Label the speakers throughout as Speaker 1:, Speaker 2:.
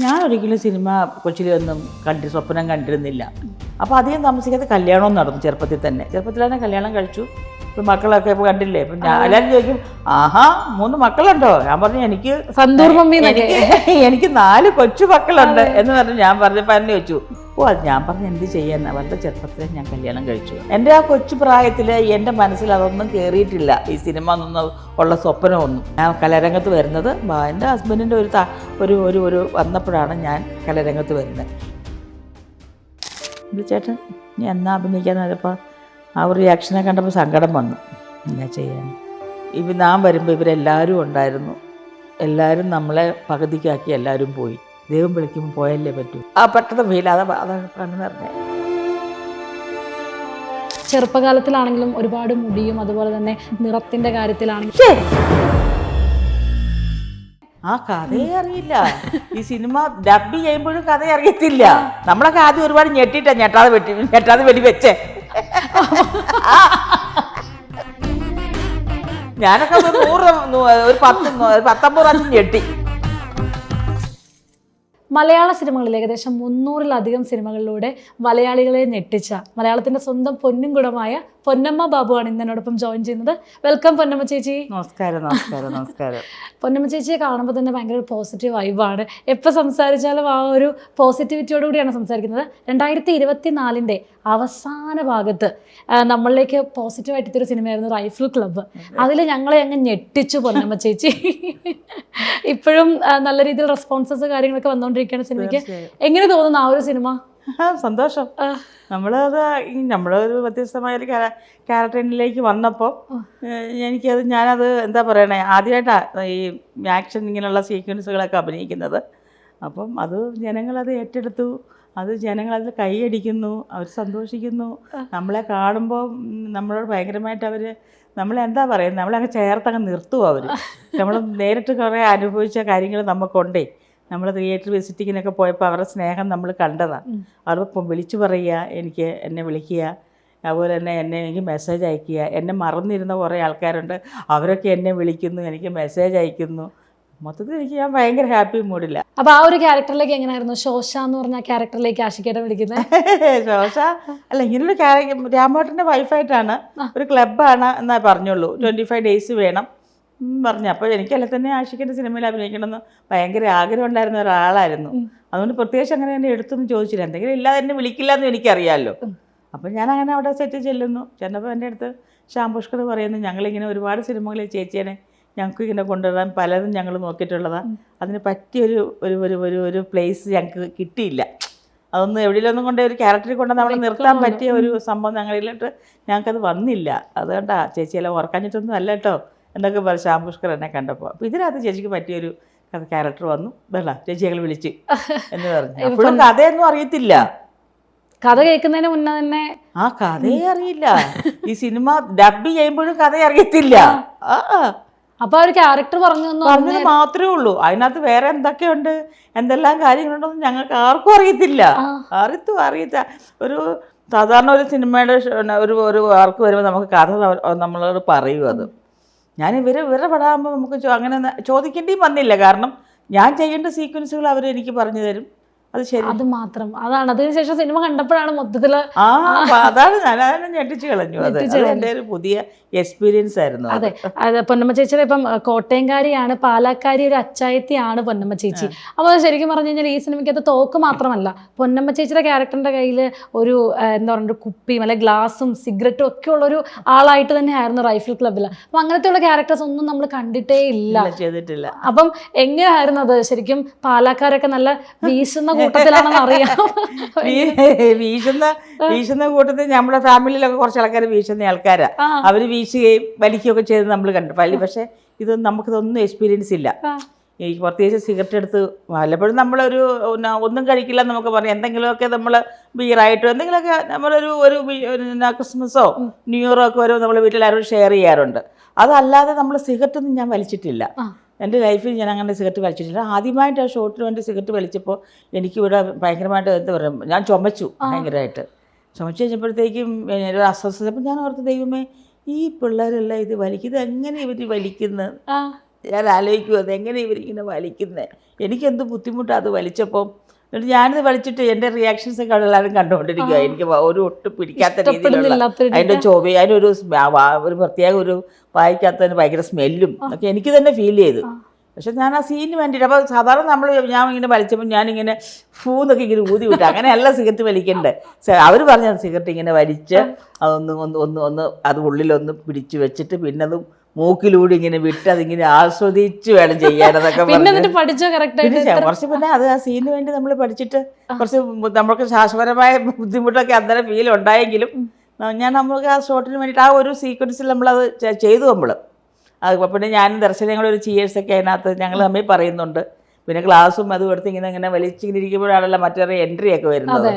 Speaker 1: ഞാൻ ഒരിക്കലും സിനിമ കൊച്ചിലൊന്നും സ്വപ്നം കണ്ടിരുന്നില്ല. അപ്പോൾ അധികം താമസിക്കാതെ കല്യാണവും നടന്നു. ചെറുപ്പത്തിൽ തന്നെ കല്യാണം കഴിച്ചു. ഇപ്പം മക്കളൊക്കെ ഇപ്പോൾ കണ്ടില്ലേ. ഇപ്പം ഞാൻ എല്ലാവരും ചോദിക്കും, ആഹാ 3 മക്കളുണ്ടോ? ഞാൻ പറഞ്ഞു എനിക്ക് 4 കൊച്ചു മക്കളുണ്ട് എന്ന് പറഞ്ഞു. ഞാൻ പറഞ്ഞപ്പോൾ എന്നെ ചോദിച്ചു, അത് ഞാൻ പറഞ്ഞു എന്ത് ചെയ്യാൻ, വളരെ ചെറുപ്പത്തിൽ ഞാൻ കല്യാണം കഴിച്ചു. എൻ്റെ ആ കൊച്ചു പ്രായത്തിൽ എൻ്റെ മനസ്സിൽ അതൊന്നും കയറിയിട്ടില്ല, ഈ സിനിമ എന്നൊന്നും ഉള്ള സ്വപ്നമൊന്നും. ഞാൻ കലാരംഗത്ത് വരുന്നത് എൻ്റെ ഹസ്ബൻഡിൻ്റെ ഒരു വന്നപ്പോഴാണ് ഞാൻ കലാരംഗത്ത് വരുന്നത്. ചേട്ടൻ ഞാൻ എന്നാ അഭിനയിക്കാൻ നേരപ്പോൾ ആ ഒരു റിയാക്ഷനെ കണ്ടപ്പോൾ സങ്കടം വന്നു. എന്നാ ചെയ്യാൻ, ഞാൻ വരുമ്പോൾ ഇവരെല്ലാവരും ഉണ്ടായിരുന്നു. എല്ലാവരും നമ്മളെ പകുതിക്കാക്കി എല്ലാവരും പോയി. ദൈവം വിളിക്കുമ്പോൾ പോയല്ലേ പറ്റൂ. ആ പെട്ടെന്ന് ഫീൽ അതാണ് കണ്ണു നിറഞ്ഞേ.
Speaker 2: ചെറുപ്പകാലത്തിലാണെങ്കിലും ഒരുപാട് മുടിയും അതുപോലെ തന്നെ നിറത്തിന്റെ കാര്യത്തിലാണെങ്കിലും
Speaker 1: ആ കഥയെ അറിയില്ല. ഈ സിനിമ ഡബ് ചെയ്യുമ്പോഴും കഥ അറിയത്തില്ല. നമ്മളൊക്കെ ആദ്യം ഒരുപാട് ഞെട്ടാതെ വെടി വെച്ചേ. ഞാനൊക്കെ 19 പ്രാവശ്യം ഞെട്ടി.
Speaker 2: മലയാള സിനിമകളിൽ ഏകദേശം 300-ലധികം സിനിമകളിലൂടെ മലയാളികളെ ഞെട്ടിച്ച മലയാളത്തിന്റെ സ്വന്തം പൊന്നും കുടമായ പൊന്നമ്മ ബാബുവാണ് ഇന്ന് എന്നോടൊപ്പം ജോയിൻ ചെയ്യുന്നത്. വെൽക്കം പൊന്നമ്മ ചേച്ചി.
Speaker 1: നമസ്കാരം.
Speaker 2: പൊന്നമ്മ ചേച്ചിയെ കാണുമ്പോൾ തന്നെ ഭയങ്കര ഒരു പോസിറ്റീവ് വൈബാണ്. എപ്പോൾ സംസാരിച്ചാലും ആ ഒരു പോസിറ്റിവിറ്റിയോട് കൂടിയാണ് സംസാരിക്കുന്നത്. 2024 അവസാന ഭാഗത്ത് നമ്മളിലേക്ക് പോസിറ്റീവായിട്ട് എത്തിയൊരു സിനിമയായിരുന്നു റൈഫിൾ ക്ലബ്ബ്. അതിൽ ഞങ്ങളെ അങ്ങ് ഞെട്ടിച്ചു പൊന്നമ്മ ചേച്ചി. ഇപ്പോഴും നല്ല രീതിയിൽ റെസ്പോൺസസ് കാര്യങ്ങളൊക്കെ വന്നുകൊണ്ടിരിക്കുകയാണ് സിനിമയ്ക്ക്. എങ്ങനെ തോന്നുന്നു ആ ഒരു സിനിമ?
Speaker 1: സന്തോഷം. നമ്മളൊരു വ്യത്യസ്തമായൊരു ക്യാരക്ടറിലേക്ക് വന്നപ്പോൾ ഞാനത് എന്താ പറയണേ, ആദ്യമായിട്ടാണ് ഈ ആക്ഷൻ ഇങ്ങനെയുള്ള സീക്വൻസുകളൊക്കെ അഭിനയിക്കുന്നത്. അപ്പം അത് ജനങ്ങളത് ഏറ്റെടുത്തു. അത് ജനങ്ങളതിൽ കൈയടിക്കുന്നു, അവർ സന്തോഷിക്കുന്നു. നമ്മളെ കാണുമ്പോൾ നമ്മളോട് ഭയങ്കരമായിട്ട് അവർ നമ്മളെന്താ പറയുന്നത്, നമ്മളങ്ങ് ചേർത്തങ്ങ് നിർത്തുമോ അവർ. നമ്മൾ നേരിട്ട് കുറേ അനുഭവിച്ച കാര്യങ്ങൾ നമുക്കുണ്ടേ. നമ്മൾ തിയേറ്റർ വിസിറ്റിങ്ങിനൊക്കെ പോയപ്പോൾ അവരുടെ സ്നേഹം നമ്മൾ കണ്ടതാണ്. അവരിപ്പം വിളിച്ചു പറയുക, എന്നെ വിളിക്കുക, അതുപോലെ തന്നെ എനിക്ക് മെസ്സേജ് അയക്കുക. എന്നെ മറന്നിരുന്ന കുറേ ആൾക്കാരുണ്ട്, അവരൊക്കെ എന്നെ വിളിക്കുന്നു, എനിക്ക് മെസ്സേജ് അയക്കുന്നു. മൊത്തത്തിൽ എനിക്ക് ഞാൻ ഭയങ്കര ഹാപ്പി മൂഡില്ല.
Speaker 2: അപ്പോൾ ആ ഒരു ക്യാരക്ടറിലേക്ക് എങ്ങനെയായിരുന്നു ശോശ എന്ന് പറഞ്ഞ ക്യാരക്ടറിലേക്ക് ആഷിക്കേട്ട വിളിക്കുന്നത്?
Speaker 1: ശോശ അല്ല, ഇങ്ങനൊരു രാമേട്ടൻ്റെ വൈഫായിട്ടാണ്, ഒരു ക്ലബ്ബാണ് എന്നാ പറഞ്ഞുള്ളൂ. 25 days വേണം പറഞ്ഞു. അപ്പോൾ എനിക്കല്ല തന്നെ ആഷിക്കിൻ്റെ സിനിമയിൽ അഭിനയിക്കണമെന്ന് ഭയങ്കര ആഗ്രഹം ഉണ്ടായിരുന്ന ഒരാളായിരുന്നു. അതുകൊണ്ട് പ്രത്യേകിച്ച് അങ്ങനെ എന്നെ എടുത്തൊന്നും ചോദിച്ചില്ല. എന്തെങ്കിലും ഇല്ലാതെ എന്നെ വിളിക്കില്ല എന്ന് എനിക്കറിയാമല്ലോ. അപ്പം ഞാൻ അങ്ങനെ അവിടെ സെറ്റ് ചെന്നപ്പോൾ എൻ്റെ അടുത്ത് ശ്യാം പുഷ്കർ പറയുന്നു, ഞങ്ങളിങ്ങനെ ഒരുപാട് സിനിമകളിൽ ചേച്ചിയെ ഞങ്ങൾക്ക് ഇങ്ങനെ കൊണ്ടുവരാൻ പലതും ഞങ്ങൾ നോക്കിയിട്ടുള്ളതാണ്. അതിന് പറ്റിയൊരു ഒരു പ്ലേസ് ഞങ്ങൾക്ക് കിട്ടിയില്ല. അതൊന്നും എവിടെയൊന്നും കൊണ്ട് ഒരു ക്യാരക്ടറിൽ കൊണ്ട് നമ്മളെ നിർത്താൻ പറ്റിയ ഒരു സംഭവം ഞങ്ങളിലോട്ട് ഞങ്ങൾക്കത് വന്നില്ല. അതുകൊണ്ടാ ചേച്ചിയെല്ലാം ഓർക്കാഞ്ഞിട്ടൊന്നും അല്ല കേട്ടോ എന്നൊക്കെ പറയും ശ്യാം പുഷ്കർ എന്നെ കണ്ടപ്പോൾ. അപ്പോൾ ഇതിനകത്ത് ചേച്ചിക്ക് പറ്റിയൊരു ക്യാരക്ടർ വന്നു, വേണ്ട ചേച്ചി ഞങ്ങൾ വിളിച്ച് എന്ന് പറഞ്ഞു. അപ്പോഴും കഥയൊന്നും അറിയത്തില്ല.
Speaker 2: കഥ കേൾക്കുന്നതിന് മുന്നേ തന്നെ
Speaker 1: ആ കഥയെ അറിയില്ല. ഈ സിനിമ ഡബ് ചെയ്യുമ്പോഴും കഥ അറിയത്തില്ല.
Speaker 2: അപ്പൊ ഒരു ക്യാരക്ടർ പറഞ്ഞത്
Speaker 1: മാത്രമേ ഉള്ളൂ. അതിനകത്ത് വേറെ എന്തൊക്കെയുണ്ട്, എന്തെല്ലാം കാര്യങ്ങളുണ്ടെന്ന് ഞങ്ങൾക്ക് ആർക്കും അറിയത്തില്ല. ഒരു സാധാരണ ഒരു സിനിമയുടെ ഒരു വർക്ക് വരുമ്പോൾ നമുക്ക് കഥ നമ്മളോട് പറയും. അത് ഞാൻ ഇവരെ പടാകുമ്പോൾ നമുക്ക് അങ്ങനെ ചോദിക്കേണ്ടിയും വന്നില്ല. കാരണം ഞാൻ ചെയ്യേണ്ട സീക്വൻസുകൾ അവർ എനിക്ക് പറഞ്ഞു തരും. അത് ശരി,
Speaker 2: അത് മാത്രം. അതാണ് അതിനുശേഷം സിനിമ കണ്ടപ്പോഴാണ് മൊത്തത്തിൽ
Speaker 1: അതാണ് ഞാനതിനെ ഞെട്ടിച്ച് കളഞ്ഞു. അത് എൻ്റെ ഒരു പുതിയ എക്സ്പീരിയൻസ് ആയിരുന്നു.
Speaker 2: അതെ, പൊന്നമ്മ ചേച്ചിയുടെ ഇപ്പം കോട്ടയംകാരിയാണ്, പാലക്കാരി ഒരു അച്ചായത്തിയാണ് പൊന്നമ്മ ചേച്ചി. അപ്പോൾ ശരിക്കും പറഞ്ഞു കഴിഞ്ഞാൽ ഈ സിനിമയ്ക്കകത്ത് തോക്ക് മാത്രമല്ല, പൊന്നമ്മ ചേച്ചിയുടെ ക്യാരക്ടറിൻ്റെ കയ്യിൽ ഒരു എന്താ പറയുക കുപ്പിയും അല്ലെ ഗ്ലാസും സിഗരറ്റും ഒക്കെ ഉള്ളൊരു ആളായിട്ട് തന്നെയായിരുന്നു റൈഫിൾ ക്ലബ്ബിൽ. അപ്പം അങ്ങനത്തെയുള്ള ക്യാരക്ടേഴ്സ് ഒന്നും നമ്മൾ കണ്ടിട്ടേ
Speaker 1: ചെയ്തിട്ടില്ല.
Speaker 2: അപ്പം എങ്ങനെയായിരുന്നു അത്? ശരിക്കും പാലക്കാരൊക്കെ നല്ല വീശുന്ന കൂട്ടത്തിലാണെന്ന് അറിയാം.
Speaker 1: വീശുന്ന കൂട്ടത്തിൽ നമ്മുടെ ഫാമിലിയിലൊക്കെ കുറച്ച് ആൾക്കാർ വീശുന്ന ആൾക്കാരാ. അവര് വീശുകയും വലിക്കുകയൊക്കെ ചെയ്ത് നമ്മൾ കണ്ടു. പക്ഷേ നമുക്കിതൊന്നും എക്സ്പീരിയൻസ് ഇല്ല. ഈ പ്രത്യേകിച്ച് സിഗരറ്റ് എടുത്ത് വല്ലപ്പോഴും നമ്മളൊരു ഒന്നും കഴിക്കില്ല നമുക്ക് പറയാം. എന്തെങ്കിലുമൊക്കെ നമ്മൾ ബീറായിട്ടോ എന്തെങ്കിലുമൊക്കെ നമ്മളൊരു ക്രിസ്മസോ ന്യൂ ഇയറോ ഒക്കെ വരുമ്പോൾ നമ്മൾ വീട്ടിലാരും ഷെയർ ചെയ്യാറുണ്ട്. അതല്ലാതെ നമ്മൾ സിഗരറ്റൊന്നും ഞാൻ വലിച്ചിട്ടില്ല. എൻ്റെ ലൈഫിൽ ഞാൻ അങ്ങനെ സിഗരറ്റ് വലിച്ചിട്ടില്ല. ആദ്യമായിട്ട് ആ ഷോട്ടിന് വേണ്ടി സിഗരറ്റ് വലിച്ചപ്പോൾ എനിക്കിവിടെ ഭയങ്കരമായിട്ട് എന്താ പറയുക, ഞാൻ ചുമച്ചു ഭയങ്കരമായിട്ട്. ചുമച്ച് കഴിഞ്ഞപ്പോഴത്തേക്കും ഒരു അസ്വസ്ഥത. അപ്പം ഞാൻ ഓർത്ത്, ദൈവമേ ഈ പിള്ളേരെല്ലാം ഇത് വലിക്കുന്നത് എങ്ങനെ ഇവർ വലിക്കുന്നത് ഞാൻ ആലോചിക്കും അതെങ്ങനെ ഇവരിങ്ങനെ വലിക്കുന്നത്, എനിക്കെന്ത് ബുദ്ധിമുട്ടാണ് അത് വലിച്ചപ്പം. എന്നിട്ട് ഞാനിത് വലിച്ചിട്ട് എൻ്റെ റിയാക്ഷൻസ് ഒക്കെ എല്ലാവരും കണ്ടുകൊണ്ടിരിക്കുക. എനിക്ക് ഒരു ഒട്ടും പിടിക്കാത്ത രീതിയിലുള്ള അതിൻ്റെ ചൊവ്വ, അതിനൊരു ഒരു പ്രത്യേക ഒരു വായിക്കാത്തതിന് ഭയങ്കര സ്മെല്ലും ഒക്കെ എനിക്ക് തന്നെ ഫീൽ ചെയ്തു. പക്ഷെ ഞാൻ ആ സീനിന് വേണ്ടിയിട്ട്, അപ്പോൾ സാധാരണ ഞാൻ ഇങ്ങനെ വലിച്ചപ്പോൾ ഞാനിങ്ങനെ ഫൂന്നൊക്കെ ഇങ്ങനെ ഊതി വിട്ടു. അങ്ങനെയല്ല സിഗരറ്റ് വലിക്കണ്ടേ. അവർ പറഞ്ഞ സിഗരറ്റ് ഇങ്ങനെ വലിച്ച് അതൊന്ന് അത് ഉള്ളിലൊന്ന് പിടിച്ച് വെച്ചിട്ട് പിന്നെ അത് മൂക്കിലൂടെ ഇങ്ങനെ വിട്ട് അതിങ്ങനെ ആസ്വദിച്ച് വേണം ചെയ്യാനതൊക്കെ കുറച്ച്. പിന്നെ അത് ആ സീനിന് വേണ്ടി നമ്മൾ പഠിച്ചിട്ട് കുറച്ച് നമുക്ക് ശാശ്വതമായ ബുദ്ധിമുട്ടൊക്കെ അന്നേരം ഫീൽ ഉണ്ടായെങ്കിലും നമുക്ക് ആ ഷോട്ടിന് വേണ്ടിയിട്ട് ആ ഒരു സീക്വൻസിൽ നമ്മളത് ചെയ്തു. അത് പിന്നെ ഞാനും ദർശനങ്ങളൊരു ചിയേഴ്സൊക്കെ അതിനകത്ത് ഞങ്ങൾ തമ്മിൽ പറയുന്നുണ്ട്. പിന്നെ ക്ലാസ്സും അതും എടുത്ത് ഇങ്ങനെ വലിച്ചിങ്ങനെ ഇരിക്കുമ്പോഴാണല്ലോ മറ്റൊരു എൻട്രി ഒക്കെ വരുന്നത്.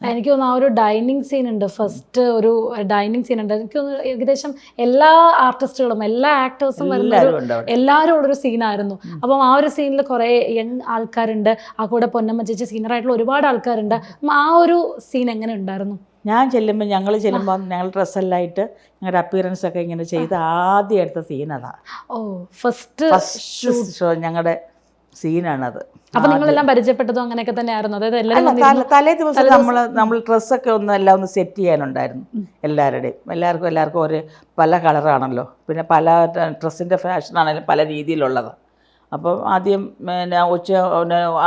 Speaker 2: എനിക്ക് തോന്നുന്നു ആ ഒരു ഡൈനിങ് സീൻ ഉണ്ട്, ഫസ്റ്റ് ഒരു ഡൈനിങ് സീൻ ഉണ്ട്. എനിക്ക് തോന്നുന്നു ഏകദേശം എല്ലാ ആർട്ടിസ്റ്റുകളും എല്ലാ ആക്ടേഴ്സും എല്ലാവരും ഉള്ളൊരു സീനായിരുന്നു. അപ്പം ആ ഒരു സീനിൽ കുറേ യങ് ആൾക്കാരുണ്ട്, ആ കൂടെ പൊന്നമ്മ ചേച്ചി സീനിയറായിട്ടുള്ള ഒരുപാട് ആൾക്കാരുണ്ട്. ആ ഒരു സീൻ എങ്ങനെ ഉണ്ടായിരുന്നു?
Speaker 1: ഞങ്ങൾ ചെല്ലുമ്പോൾ ഞങ്ങൾ ഡ്രസ്സെല്ലാം ആയിട്ട് ഞങ്ങളുടെ അപ്പിയറൻസ് ഒക്കെ ഇങ്ങനെ ചെയ്ത് ആദ്യം എടുത്ത സീൻ അതാണ്.
Speaker 2: ഫസ്റ്റ്
Speaker 1: ഷോ ഞങ്ങളുടെ സീനാണത്.
Speaker 2: അപ്പൊ നിങ്ങളെല്ലാം പരിചയപ്പെട്ടതും അങ്ങനെയൊക്കെ തന്നെയായിരുന്നു? അതായത്
Speaker 1: തലേ ദിവസം നമ്മൾ ഡ്രസ്സൊക്കെ എല്ലാം ഒന്ന് സെറ്റ് ചെയ്യാനുണ്ടായിരുന്നു. എല്ലാവർക്കും ഒരു പല കളറാണല്ലോ, പിന്നെ പല ഡ്രസ്സിൻ്റെ ഫാഷനാണെങ്കിലും പല രീതിയിലുള്ളത്. അപ്പം ആദ്യം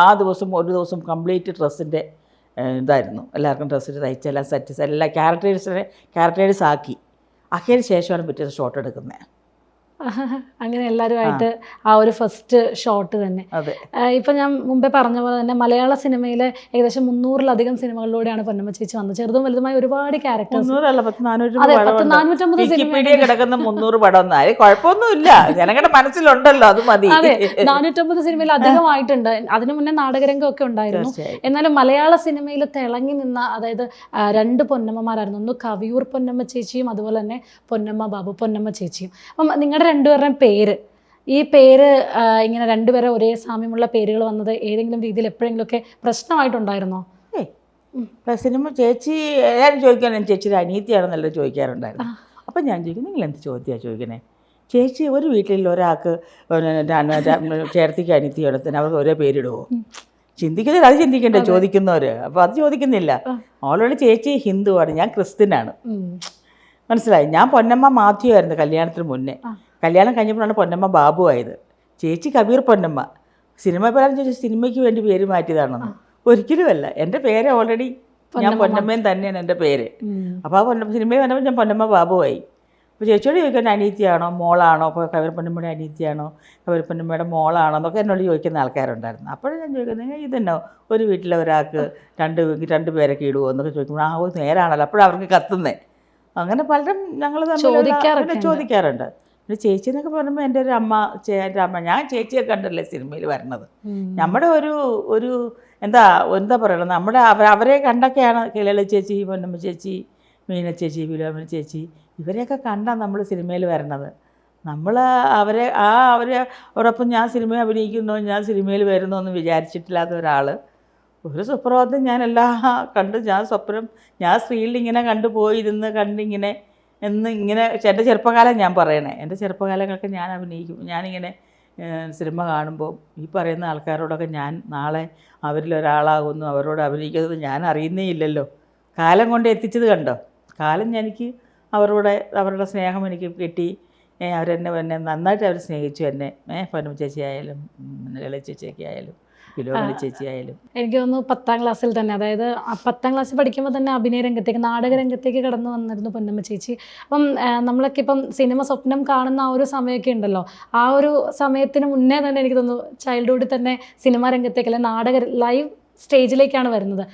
Speaker 1: ആ ദിവസം ഒരു ദിവസം കംപ്ലീറ്റ് ഡ്രസ്സിൻ്റെ ഇതായിരുന്നു. എല്ലാവർക്കും ഡ്രസ്സിന് തയ്ച്ചെല്ലാം സെറ്റ് എല്ലാം ക്യാരക്ടേഴ്സ് ആക്കിയതിന് ശേഷമാണ് പിറ്റേ ഷോട്ട് എടുക്കുന്നത്.
Speaker 2: അങ്ങനെ എല്ലാവരുമായിട്ട് ആ ഒരു ഫസ്റ്റ് ഷോട്ട് തന്നെ. ഇപ്പം ഞാൻ മുമ്പേ പറഞ്ഞ പോലെ തന്നെ മലയാള സിനിമയിലെ ഏകദേശം 300-ലധികം സിനിമകളിലൂടെയാണ് പൊന്നമ്മ ചേച്ചി വന്നത്. ചെറുതും വലുതുമായ ഒരുപാട് ക്യാരക്ടേഴ്സ്. 450 സിനിമയിൽ അധികമായിട്ടുണ്ട്. അതിനു മുന്നേ നാടകരംഗം ഒക്കെ ഉണ്ടായിരുന്നു. എന്നാലും മലയാള സിനിമയിൽ തിളങ്ങി നിന്ന, അതായത് 2 പൊന്നമ്മമാരായിരുന്നു. ഒന്ന് കവിയൂർ പൊന്നമ്മ ചേച്ചിയും അതുപോലെ തന്നെ പൊന്നമ്മ ബാബു പൊന്നമ്മ ചേച്ചിയും. അപ്പം നിങ്ങളുടെ 2പേരുടെയും പേര്, ഈ പേര് ഇങ്ങനെ 2 പേരെ ഒരേ സാമ്യമുള്ള പേരുകൾ വന്നത് ഏതെങ്കിലും രീതിയിൽ എപ്പോഴെങ്കിലുമൊക്കെ പ്രശ്നമായിട്ടുണ്ടായിരുന്നോ?
Speaker 1: സിനിമ ചേച്ചി എല്ലാവരും ചോദിക്കാൻ ചേച്ചിയുടെ അനീതിയാണെന്നല്ലോ ചോദിക്കാറുണ്ടായിരുന്നു. അപ്പം ഞാൻ ചോദിക്കും, നിങ്ങൾ എന്ത് ചോദ്യമാണ് ചോദിക്കണേ? ചേച്ചി ഒരു വീട്ടിൽ ഒരാൾക്ക് ചേർത്തിക്ക് അനീതിയോടത്തിന് അവർക്ക് ഒരേ പേരിടുമോ? ചിന്തിക്കുന്നത് അത് ചിന്തിക്കണ്ടേ ചോദിക്കുന്നവർ. അപ്പോൾ അത് ചോദിക്കുന്നില്ല. ഓൾറെഡി ചേച്ചി ഹിന്ദുവാണ്, ഞാൻ ക്രിസ്ത്യനാണ്. മനസ്സിലായി? ഞാൻ പൊന്നമ്മ മാത്യു ആയിരുന്നു കല്യാണത്തിന് മുന്നേ. കല്യാണം കഴിഞ്ഞപ്പോഴാണ് പൊന്നമ്മ ബാബു ആയത്. ചേച്ചി കബീർ പൊന്നമ്മ. സിനിമ പേരാന്ന് ചോദിച്ചാൽ സിനിമയ്ക്ക് വേണ്ടി പേര് മാറ്റിയതാണെന്ന് ഒരിക്കലുമല്ല. എൻ്റെ പേര് ഓൾറെഡി ഞാൻ പൊന്നമ്മയും തന്നെയാണ് എൻ്റെ പേര്. അപ്പോൾ ആ സിനിമയിൽ വന്നപ്പോൾ ഞാൻ പൊന്നമ്മ ബാബുവായി. അപ്പോൾ ചേച്ചിയോട് ചോദിക്കാൻ അനീതിയാണോ മോളാണോ, അപ്പോൾ കബീർ പൊന്നമ്മയുടെ അനീതിയാണോ കബീർ പൊന്നമ്മയുടെ മോളാണോ എന്നൊക്കെ എന്നോട് ചോദിക്കുന്ന ആൾക്കാരുണ്ടായിരുന്നു. അപ്പോഴും ഞാൻ ചോദിക്കുന്നത് ഇതെന്നോ ഒരു വീട്ടിലെ ഒരാൾക്ക് 2 പേരൊക്കെ ഇടുമോ എന്നൊക്കെ ചോദിക്കുമ്പോൾ നേരാണല്ലോ. അപ്പോഴവർക്ക് കത്തുന്നേ. അങ്ങനെ പലരും ഞങ്ങൾ ചോദിക്കാറുണ്ട്. പിന്നെ ചേച്ചി എന്നൊക്കെ പറയുമ്പോൾ എൻ്റെ ഒരു എൻ്റെ അമ്മ, ഞാൻ ചേച്ചിയെ കണ്ടല്ലേ സിനിമയിൽ വരണത്. നമ്മുടെ ഒരു എന്താ പറയണത്, നമ്മുടെ അവരെ കണ്ടൊക്കെയാണ് ലളിത ചേച്ചി, പൊന്നമ്മ ചേച്ചി, മീന ചേച്ചി, വിലോമന ചേച്ചി, ഇവരെയൊക്കെ കണ്ടാണ് നമ്മൾ സിനിമയിൽ വരണത്. നമ്മൾ അവരോടൊപ്പം ഞാൻ സിനിമ അഭിനയിക്കുന്നോ ഞാൻ സിനിമയിൽ വരുന്നോ എന്ന് വിചാരിച്ചിട്ടില്ലാത്ത ഒരാൾ ഒരു സുപ്രഭാതം ഞാനെല്ലാം ഞാൻ സ്വപ്നം, ഞാൻ സ്ക്രീനിൽ ഇങ്ങനെ കണ്ടുപോയിരുന്ന് കണ്ടിങ്ങനെ ഇങ്ങനെ എൻ്റെ ചെറുപ്പകാലം ഞാൻ പറയണേ. എൻ്റെ ചെറുപ്പകാലങ്ങളൊക്കെ ഞാൻ അഭിനയിക്കും. ഞാനിങ്ങനെ സിനിമ കാണുമ്പോൾ ഈ പറയുന്ന ആൾക്കാരോടൊക്കെ ഞാൻ നാളെ അവരിലൊരാളാകുന്നു, അവരോട് അഭിനയിക്കുന്നത് ഞാൻ അറിയുന്നേ ഇല്ലല്ലോ. കാലം കൊണ്ട് എത്തിച്ചത് കണ്ടോ. കാലം എനിക്ക് അവരുടെ സ്നേഹം എനിക്ക് കിട്ടി. അവരെന്നെ നന്നായിട്ട് അവർ സ്നേഹിച്ചു എന്നെ. പൊന്നമ്മ ചേച്ചി ആയാലും ലളിത ചേച്ചിയൊക്കെ ആയാലും ചേച്ചിയായാലും.
Speaker 2: എനിക്ക് തോന്നുന്നു 10ാം ക്ലാസ്സിൽ തന്നെ, അതായത് 10ാം ക്ലാസ്സിൽ പഠിക്കുമ്പോൾ തന്നെ അഭിനയ രംഗത്തേക്ക്, നാടക രംഗത്തേക്ക് കടന്നു വന്നിരുന്നു പൊന്നമ്മ ചേച്ചി. അപ്പം നമ്മളൊക്കെ ഇപ്പം സിനിമ സ്വപ്നം കാണുന്ന ആ ഒരു സമയമൊക്കെ ഉണ്ടല്ലോ, ആ ഒരു സമയത്തിന് മുന്നേ തന്നെ എനിക്ക് തോന്നുന്നു ചൈൽഡ്ഹുഡിൽ തന്നെ സിനിമാ രംഗത്തേക്ക് അല്ലെങ്കിൽ ലൈവ് സ്റ്റേജിലേക്കാണ് വരുന്നത്.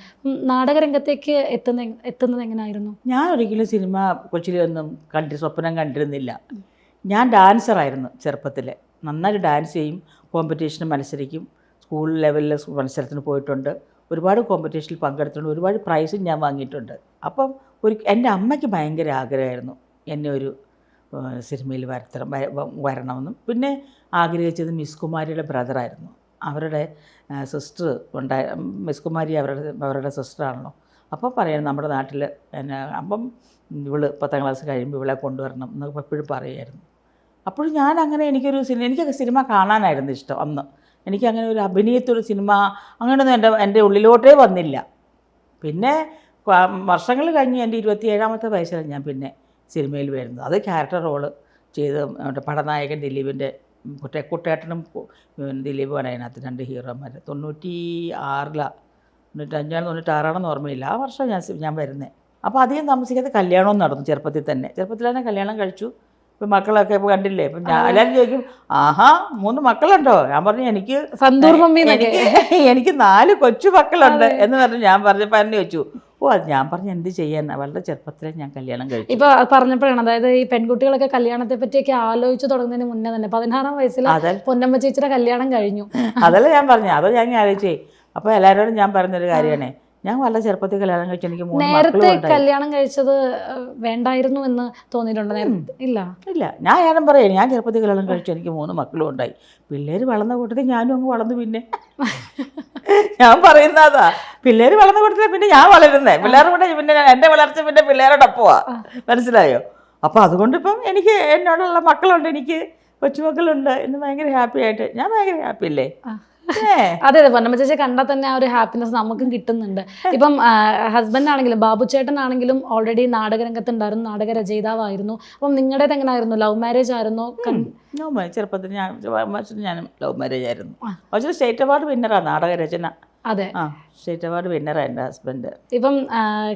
Speaker 2: നാടകരംഗത്തേക്ക് എത്തുന്നത് എങ്ങനെയായിരുന്നു?
Speaker 1: ഞാൻ ഒരിക്കലും സിനിമ കൊച്ചിലൊന്നും സ്വപ്നം കണ്ടിരുന്നില്ല. ഞാൻ ഡാൻസറായിരുന്നു ചെറുപ്പത്തിൽ. നന്നായിട്ട് ഡാൻസ് ചെയ്യും, കോമ്പറ്റീഷന് മത്സരിക്കും, സ്കൂൾ ലെവലിൽ മത്സരത്തിന് പോയിട്ടുണ്ട്, ഒരുപാട് കോമ്പറ്റീഷനിൽ പങ്കെടുത്തിട്ടുണ്ട്, ഒരുപാട് പ്രൈസും ഞാൻ വാങ്ങിയിട്ടുണ്ട്. അപ്പം എൻ്റെ അമ്മയ്ക്ക് ഭയങ്കര ആഗ്രഹമായിരുന്നു എന്നെ ഒരു സിനിമയിൽ വരണമെന്നും. പിന്നെ ആഗ്രഹിച്ചത് മിസ് കുമാരിയുടെ ബ്രദറായിരുന്നു. അവരുടെ സിസ്റ്റർ മിസ് കുമാരി അവരുടെ സിസ്റ്ററാണല്ലോ. അപ്പോൾ പറയാം നമ്മുടെ നാട്ടിൽ അപ്പം ഇവള് 10ാം ക്ലാസ് കഴിയുമ്പോൾ ഇവളെ കൊണ്ടുവരണം എന്നൊക്കെ എപ്പോഴും പറയുമായിരുന്നു. അപ്പോഴും ഞാൻ അങ്ങനെ എനിക്കൊക്കെ സിനിമ കാണാനായിരുന്നു ഇഷ്ടം അന്ന്. എനിക്കങ്ങനെ ഒരു അഭിനയത്തൊരു സിനിമ അങ്ങനെയൊന്നും എൻ്റെ ഉള്ളിലോട്ടേ വന്നില്ല. പിന്നെ വർഷങ്ങൾ കഴിഞ്ഞ് എൻ്റെ 27ാമത്തെ വയസ്സിലാണ് ഞാൻ പിന്നെ സിനിമയിൽ വരുന്നത്. അത് ക്യാരക്ടർ റോള് ചെയ്ത് പടനായകൻ ദിലീപിൻ്റെ കുട്ടേട്ടനും ദിലീപുമാണ് അതിനകത്ത് 2 ഹീറോമാർ. 96 96 ഓർമ്മയില്ല. ആ വർഷം ഞാൻ വരുന്നത്. അപ്പോൾ അധികം താമസിക്കാതെ കല്യാണവും നടന്നു. ചെറുപ്പത്തിൽ തന്നെ കല്യാണം കഴിച്ചു. ഇപ്പം മക്കളൊക്കെ ഇപ്പോൾ കണ്ടില്ലേ. ഇപ്പം ഞാൻ എല്ലാവരും ചോദിക്കും, ആഹാ 3 മക്കളുണ്ടോ? ഞാൻ പറഞ്ഞു എനിക്ക് 4 കൊച്ചു മക്കളുണ്ട് എന്ന് പറഞ്ഞു. ഞാൻ പറഞ്ഞപ്പോൾ എന്നെ ചോദിച്ചു, അത് ഞാൻ പറഞ്ഞു എന്ത് ചെയ്യാൻ, വളരെ ചെറുപ്പത്തിലെ ഞാൻ കല്യാണം കഴിച്ചു.
Speaker 2: ഇപ്പൊ പറഞ്ഞപ്പോഴാണ്, അതായത് ഈ പെൺകുട്ടികളൊക്കെ കല്യാണത്തെ പറ്റിയൊക്കെ ആലോചിച്ച് തുടങ്ങുന്നതിന് മുന്നേ തന്നെ 16ാം വയസ്സിൽ പൊന്നമ്മ ചേച്ചിയുടെ കല്യാണം കഴിഞ്ഞു.
Speaker 1: അതല്ല ഞാൻ പറഞ്ഞു, അതോ ഞാൻ ആലോചിച്ചേ. അപ്പോൾ എല്ലാവരോടും ഞാൻ പറഞ്ഞൊരു കാര്യമാണ്, ഞാൻ വളരെ ചെറുപ്പത്തിൽ കല്യാണം കഴിച്ചു. എനിക്ക് 3
Speaker 2: നേരത്തെ കല്യാണം കഴിച്ചത് വേണ്ടായിരുന്നു എന്ന് തോന്നിയിട്ടുണ്ടോ? ഇല്ല
Speaker 1: ഞാൻ പറയാം, ഞാൻ ചെറുപ്പത്തിൽ കല്യാണം കഴിച്ചു, എനിക്ക് 3 മക്കളും ഉണ്ടായി. പിള്ളേർ വളർന്ന കൂട്ടത്തിൽ ഞാനും അങ്ങ് വളർന്നു. പിന്നെ ഞാൻ പറയുന്നതാ, പിള്ളേർ വളർന്ന കൂട്ടത്തിൽ പിന്നെ ഞാൻ വളരുന്നേ. പിള്ളേരുടെ കൂടെ പിന്നെ എൻ്റെ വളർച്ച പിന്നെ പിള്ളേരോടൊപ്പമാ. മനസ്സിലായോ? അപ്പോൾ അതുകൊണ്ട് ഇപ്പം എനിക്ക് എന്നോടുള്ള മക്കളുണ്ട്, എനിക്ക് കൊച്ചുമക്കളുണ്ട് എന്ന് ഭയങ്കര ഹാപ്പി ആയിട്ട് ഞാൻ ഭയങ്കര ഹാപ്പി അല്ലേ.
Speaker 2: അതെ പൊന്നമ്മ ചേച്ചി കണ്ടാൽ തന്നെ ആ ഒരു ഹാപ്പിനെസ് നമുക്കും കിട്ടുന്നുണ്ട്. ഇപ്പം ഹസ്ബൻഡ് ആണെങ്കിലും ബാബു ചേട്ടനാണെങ്കിലും ഓൾറെഡി നാടകരംഗത്ത് ഉണ്ടായിരുന്നു, നാടക രചയിതാവായിരുന്നു. അപ്പം നിങ്ങളുടേത് എങ്ങനെയായിരുന്നു? ലവ് മാരേജ് ആയിരുന്നോ?
Speaker 1: ചെറുപ്പത്തിൽ ഞാനും ലവ് മാരേജ് ആയിരുന്നു. പക്ഷേ സ്റ്റേറ്റ് അവാർഡ് വിന്നറാണ് നാടകരചന.
Speaker 2: അതെ,
Speaker 1: സ്റ്റേറ്റ് അവാർഡ് വിന്നറാണ് എൻ്റെ ഹസ്ബൻഡ്.
Speaker 2: ഇപ്പം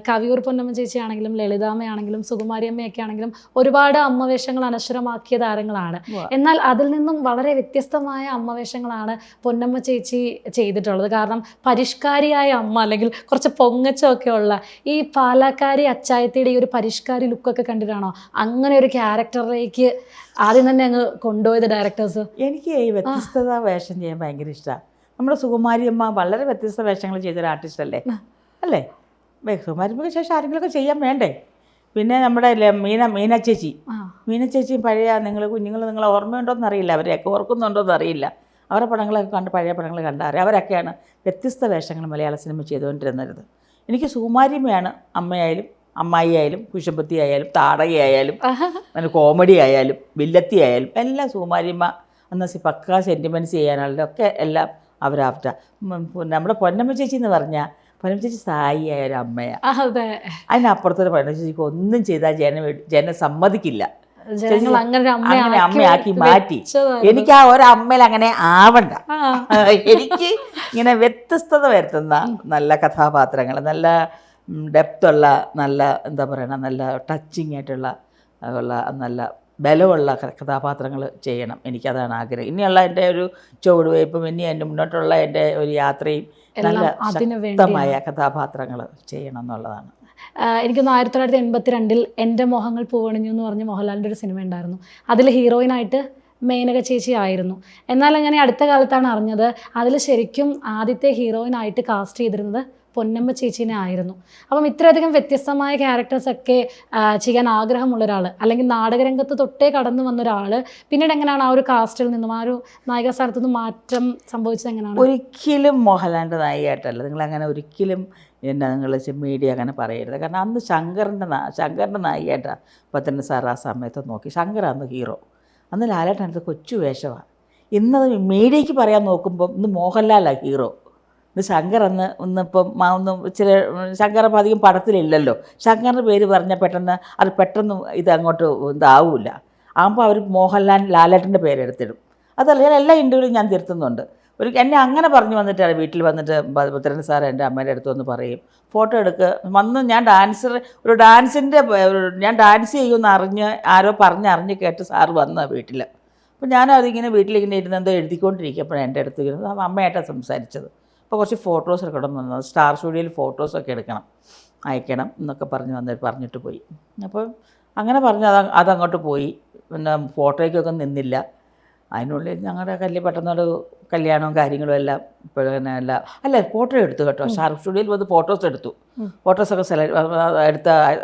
Speaker 2: കവിയൂർ പൊന്നമ്മ ചേച്ചി ആണെങ്കിലും ലളിതാമ്മയാണെങ്കിലും സുകുമാരിയമ്മയൊക്കെ ആണെങ്കിലും ഒരുപാട് അമ്മവേഷങ്ങൾ അനശ്വരമാക്കിയ താരങ്ങളാണ്. എന്നാൽ അതിൽ നിന്നും വളരെ വ്യത്യസ്തമായ അമ്മവേഷങ്ങളാണ് പൊന്നമ്മ ചേച്ചി ചെയ്തിട്ടുള്ളത്. കാരണം പരിഷ്കാരിയായ അമ്മ, അല്ലെങ്കിൽ കുറച്ച് പൊങ്ങച്ചമൊക്കെ ഉള്ള ഈ പാലക്കാരി അച്ചായത്തിയുടെ ഈ ഒരു പരിഷ്കാരി ലുക്കൊക്കെ കണ്ടിട്ടാണോ അങ്ങനെ ഒരു ക്യാരക്ടറിലേക്ക് ആദ്യം തന്നെ അങ്ങ് കൊണ്ടുപോയത് ഡയറക്ടേഴ്സ്?
Speaker 1: എനിക്ക് ഈ വ്യത്യസ്തത വേഷം ചെയ്യാൻ ഭയങ്കര ഇഷ്ടമാണ്. നമ്മുടെ സുകുമാരിയമ്മ വളരെ വ്യത്യസ്ത വേഷങ്ങൾ ചെയ്തൊരു ആർട്ടിസ്റ്റ് അല്ലേ? സുകുമാരിയമ്മയ്ക്ക് ശേഷം ആരെങ്കിലുമൊക്കെ ചെയ്യാൻ വേണ്ടേ? പിന്നെ നമ്മുടെ മീന ചേച്ചിയും പഴയ കുഞ്ഞുങ്ങൾ നിങ്ങളെ ഓർമ്മയുണ്ടോയെന്ന് അറിയില്ല, അവരെയൊക്കെ ഓർക്കുന്നുണ്ടോയെന്ന് അറിയില്ല. അവരുടെ പടങ്ങളൊക്കെ കണ്ട്, പഴയ പടങ്ങൾ കണ്ടറിയാം. അവരൊക്കെയാണ് വ്യത്യസ്ത വേഷങ്ങൾ മലയാള സിനിമ ചെയ്തുകൊണ്ടിരുന്നത്. എനിക്ക് സുകുമാരിയമ്മയാണ് അമ്മയായാലും അമ്മായി ആയാലും കുശമ്പത്തി ആയാലും താടകയായാലും കോമഡി ആയാലും വില്ലത്തി ആയാലും എല്ലാം സുകുമാരിയമ്മ എന്ന പക്കാ സെൻറ്റിമെൻറ്റ്സ് ചെയ്യാനുള്ളതൊക്കെ എല്ലാം അവരാഫ്റ്റ. നമ്മുടെ പൊന്നമ്മ ചേച്ചി എന്ന് പറഞ്ഞാൽ പൊന്നമ്മ ചേച്ചി സായി ആയ ഒരു അമ്മയാണ്. അതിനപ്പുറത്തൊരു പൊന്നമ്മ ചേച്ചിക്ക് ഒന്നും ചെയ്താൽ ജനം സമ്മതിക്കില്ല. അങ്ങനെ അമ്മയാക്കി മാറ്റി. എനിക്ക് ആ ഒരമ്മയിൽ അങ്ങനെ ആവണ്ട. എനിക്ക് ഇങ്ങനെ വ്യത്യസ്തത വരുത്തുന്ന നല്ല കഥാപാത്രങ്ങൾ, നല്ല ഡെപ്തുള്ള, നല്ല എന്താ പറയുക, നല്ല ടച്ചിങ് ആയിട്ടുള്ള നല്ല ബലമുള്ള കഥാപാത്രങ്ങൾ ചെയ്യണം. എനിക്കതാണ് ആഗ്രഹം. ഇനിയുള്ള എൻ്റെ ഒരു ചുവടുവയ്പ്പും ഇനി എൻ്റെ മുന്നോട്ടുള്ള എൻ്റെ ഒരു യാത്രയും നല്ല ശക്തമായ കഥാപാത്രങ്ങൾ ചെയ്യണം എന്നുള്ളതാണ്.
Speaker 2: എനിക്കൊന്ന് 1982 എൻ്റെ മോഹങ്ങൾ പൂവണിഞ്ഞു എന്ന് പറഞ്ഞ് മോഹൻലാലിൻ്റെ ഒരു സിനിമ ഉണ്ടായിരുന്നു. അതിൽ ഹീറോയിനായിട്ട് മേനക ചേച്ചി ആയിരുന്നു. എന്നാൽ ഞാൻ അടുത്ത കാലത്താണ് അറിഞ്ഞത് അതിൽ ശരിക്കും ആദ്യത്തെ ഹീറോയിനായിട്ട് കാസ്റ്റ് ചെയ്തിരുന്നത് പൊന്നമ്മ ചേച്ചീനെ ആയിരുന്നു. അപ്പം ഇത്രയധികം വ്യത്യസ്തമായ ക്യാരക്ടേഴ്സൊക്കെ ചെയ്യാൻ ആഗ്രഹമുള്ള ഒരാൾ, അല്ലെങ്കിൽ നാടകരംഗത്ത് തൊട്ടേ കടന്നു വന്ന ഒരാൾ, പിന്നീട് എങ്ങനെയാണ് ആ ഒരു കാസ്റ്റിൽ നിന്നും ആ ഒരു നായിക സ്ഥാനത്തു നിന്നും മാറ്റം സംഭവിച്ചത്? എങ്ങനെയാണ്?
Speaker 1: ഒരിക്കലും മോഹൻലാലിൻ്റെ നായികയായിട്ടല്ല. നിങ്ങളങ്ങനെ ഒരിക്കലും നിങ്ങൾ മീഡിയ അങ്ങനെ പറയരുത്. കാരണം അന്ന് ശങ്കറിൻ്റെ നായികയായിട്ടാണ് പത്തനംതിട്ട സാർ ആ സമയത്ത് നോക്കി. ശങ്കർ അന്ന് ഹീറോ, അന്ന് ലാലേട്ടനടുത്ത് കൊച്ചു വേഷമാണ്. ഇന്നത് മീഡിയയ്ക്ക് പറയാൻ നോക്കുമ്പം ഇന്ന് മോഹൻലാലാണ് ഹീറോ. ഇന്ന് ശങ്കർ ഇന്നിപ്പം ഇച്ചിരി ശങ്കർ അപ്പം അധികം പടത്തിലില്ലല്ലോ. ശങ്കറിൻ്റെ പേര് പറഞ്ഞാൽ പെട്ടെന്ന് ഇത് അങ്ങോട്ട് ഇതാവില്ല. ആകുമ്പോൾ അവർ ലാലേട്ടൻ്റെ പേരെടുത്തിടും. അതല്ല, ഞാൻ എല്ലാ ഇൻ്റർവ്യൂവിലും ഞാൻ തിരുത്തുന്നുണ്ട്. എന്നെ അങ്ങനെ പറഞ്ഞു വന്നിട്ടാണ് വീട്ടിൽ വന്നിട്ട് പത്തനംതിട്ട സാർ എൻ്റെ അമ്മയുടെ അടുത്ത് വന്ന് പറയും, ഫോട്ടോ എടുക്കുക വന്ന് ഞാൻ ഡാൻസ് ചെയ്യുമെന്ന് ആരോ പറഞ്ഞറിഞ്ഞ് കേട്ട് സാറ് വന്ന വീട്ടിൽ. അപ്പോൾ ഞാനതിങ്ങനെ വീട്ടിലിങ്ങനെ ഇരുന്ന് എന്തോ എഴുതിക്കൊണ്ടിരിക്കുമ്പോഴാണ് എൻ്റെ അടുത്ത് ഇരുന്നത് അമ്മയായിട്ടാണ് സംസാരിച്ചത്. അപ്പോൾ കുറച്ച് ഫോട്ടോസ് എടുക്കണം വന്നത്, സ്റ്റാർ സ്റ്റുഡിയോയിൽ ഫോട്ടോസൊക്കെ എടുക്കണം, അയക്കണം എന്നൊക്കെ പറഞ്ഞിട്ട് പോയി. അപ്പോൾ അങ്ങനെ പറഞ്ഞ് അതങ്ങോട്ട് പോയി. പിന്നെ ഫോട്ടോയ്ക്കൊക്കെ നിന്നില്ല. അതിനുള്ളിൽ ഞങ്ങളുടെ പെട്ടെന്നൊരു കല്യാണവും കാര്യങ്ങളും എല്ലാം ഇപ്പോഴങ്ങനെ അല്ല ഫോട്ടോ എടുത്തു കേട്ടോ. സ്റ്റാർ സ്റ്റുഡിയോയിൽ വന്ന് ഫോട്ടോസ് എടുത്തു. ഫോട്ടോസൊക്കെ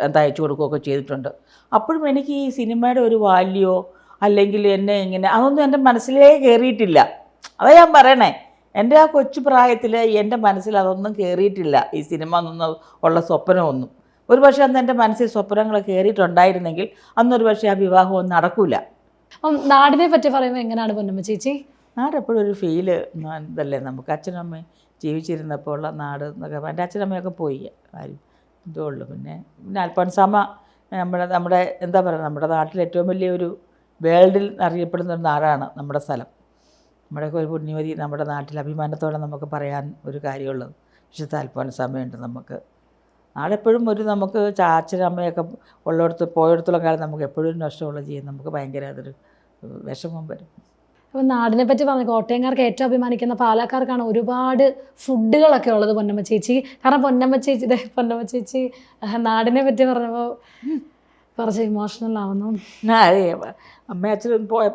Speaker 1: എന്താ അയച്ചു കൊടുക്കുകയൊക്കെ ചെയ്തിട്ടുണ്ട്. അപ്പോഴും എനിക്ക് ഈ സിനിമയുടെ ഒരു വാല്യോ അല്ലെങ്കിൽ എന്നെ ഇങ്ങനെ അതൊന്നും എൻ്റെ മനസ്സിലേ കയറിയിട്ടില്ല. അതാ ഞാൻ പറയണേ, എൻ്റെ ആ കൊച്ചു പ്രായത്തിൽ എൻ്റെ മനസ്സിൽ അതൊന്നും കയറിയിട്ടില്ല. ഈ സിനിമ ഒന്നും ഉള്ള സ്വപ്നമൊന്നും. ഒരു പക്ഷേ അന്ന് എൻ്റെ മനസ്സിൽ സ്വപ്നങ്ങൾ കയറിയിട്ടുണ്ടായിരുന്നെങ്കിൽ അന്നൊരു പക്ഷേ ആ വിവാഹമൊന്നും നടക്കില്ല.
Speaker 2: അപ്പം നാടിനെ പറ്റി പറയുമ്പോൾ എങ്ങനെയാണ് പൊന്നമ്മ ചേച്ചി?
Speaker 1: നാടെപ്പോഴും ഒരു ഫീല് ഇതല്ലേ നമുക്ക്. അച്ഛനും അമ്മയും ജീവിച്ചിരുന്നപ്പോൾ ഉള്ള നാട് എന്നൊക്കെ. എൻ്റെ അച്ഛനമ്മയൊക്കെ പോയി, ആരും ഇതേ ഉള്ളൂ. പിന്നെ അൽഫോൻസാമ്മ നമ്മുടെ എന്താ പറയുക, നമ്മുടെ നാട്ടിൽ ഏറ്റവും വലിയൊരു വേൾഡിൽ അറിയപ്പെടുന്ന ഒരു നാടാണ് നമ്മുടെ സ്ഥലം. നമ്മുടെയൊക്കെ ഒരു പുണ്യവതി നമ്മുടെ നാട്ടിൽ അഭിമാനത്തോടെ നമുക്ക് പറയാൻ ഒരു കാര്യമുള്ളത് വിശുദ്ധ അൽഫോൻസാമ്മയുണ്ട് നമുക്ക്. നാളെപ്പോഴും ഒരു നമുക്ക് അച്ഛനമ്മയൊക്കെ ഉള്ളിടത്ത് പോയിടത്തോളം കാലം നമുക്ക് എപ്പോഴും ഒരു നഷ്ടമുള്ള ചെയ്യും. നമുക്ക് ഭയങ്കര അതൊരു വിഷമം വരും.
Speaker 2: അപ്പം നാടിനെ പറ്റി പറഞ്ഞു, കോട്ടയംകാർക്ക് ഏറ്റവും അഭിമാനിക്കുന്ന പാലക്കാർക്കാണ് ഒരുപാട് ഫുഡുകളൊക്കെ ഉള്ളത് പൊന്നമ്മ ചേച്ചി. കാരണം പൊന്നമ്മ ചേച്ചി നാടിനെ പറ്റി പറഞ്ഞപ്പോൾ കുറച്ച് ഇമോഷണൽ ആവുന്നു.
Speaker 1: അതെ, അമ്മ അച്ഛനും പോയ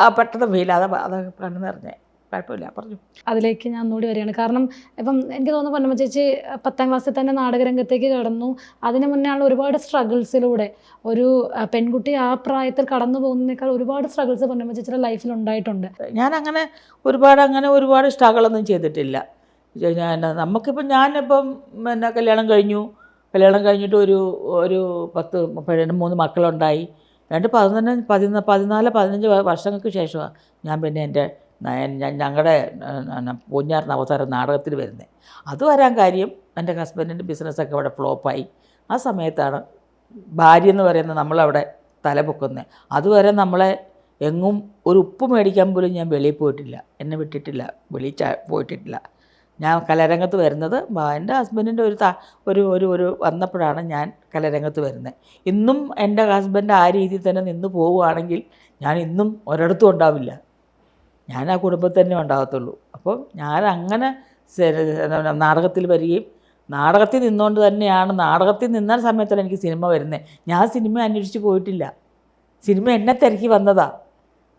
Speaker 1: ആ പെട്ടെന്ന് ഫീൽ അതൊക്കെ കണ്ണു നിറഞ്ഞേ. കുഴപ്പമില്ല, പറഞ്ഞു.
Speaker 2: അതിലേക്ക് ഞാൻ ഒന്നുകൂടി വരികയാണ്. കാരണം ഇപ്പം എനിക്ക് തോന്നുന്നു പൊന്നമ്മ ചേച്ചി 10ാം ക്ലാസ്സിൽ തന്നെ നാടകരംഗത്തേക്ക് കടന്നു. അതിന് മുന്നേ ഉള്ള ഒരുപാട് സ്ട്രഗിൾസിലൂടെ ഒരു പെൺകുട്ടി ആ പ്രായത്തിൽ കടന്നു പോകുന്നതിനേക്കാൾ ഒരുപാട് സ്ട്രഗിൾസ് പൊന്നമ്മ ചേച്ചിയുടെ ലൈഫിൽ ഉണ്ടായിട്ടുണ്ട്.
Speaker 1: ഞാനങ്ങനെ ഒരുപാട് സ്ട്രഗിളൊന്നും ചെയ്തിട്ടില്ല. നമുക്കിപ്പം ഞാനിപ്പം പിന്നെ കല്യാണം കഴിഞ്ഞിട്ട് ഒരു 3 മക്കളുണ്ടായി. 14-15 വർഷങ്ങൾക്ക് ശേഷമാണ് ഞാൻ പിന്നെ ഞങ്ങളുടെ പൂഞ്ഞാർ അവതാരം നാടകത്തിൽ വരുന്നത്. അത് വരാൻ കാര്യം എൻ്റെ ഹസ്ബൻഡിൻ്റെ ബിസിനസ്സൊക്കെ അവിടെ ഫ്ലോപ്പായി. ആ സമയത്താണ് ഭാര്യ എന്ന് പറയുന്നത് നമ്മളവിടെ തലപൊക്കുന്നത്. അതുവരെ നമ്മളെ എങ്ങും ഒരു ഉപ്പ് മേടിക്കാൻ പോലും ഞാൻ വെളിയിൽ പോയിട്ടില്ല, എന്നെ വിട്ടിട്ടില്ല, വെളിയിൽ പോയിട്ടില്ല. ഞാൻ കലാരംഗത്ത് വരുന്നത് എൻ്റെ ഹസ്ബൻഡിൻ്റെ ഒരു വന്നപ്പോഴാണ് ഞാൻ കലാരംഗത്ത് വരുന്നത്. ഇന്നും എൻ്റെ ഹസ്ബൻഡ് ആ രീതിയിൽ തന്നെ നിന്ന് പോവുകയാണെങ്കിൽ ഞാൻ ഇന്നും ഒരിടത്തും ഉണ്ടാവില്ല, ഞാൻ ആ കുടുംബത്തിൽ തന്നെ ഉണ്ടാകത്തുള്ളൂ. അപ്പോൾ ഞാൻ അങ്ങനെ നാടകത്തിൽ വരികയും നാടകത്തിൽ നിന്നുകൊണ്ട് തന്നെയാണ്, നാടകത്തിൽ നിന്ന സമയത്താണ് എനിക്ക് സിനിമ വരുന്നത്. ഞാൻ സിനിമ അന്വേഷിച്ച് പോയിട്ടില്ല, സിനിമ എന്നെ തിരക്കി വന്നതാണ്.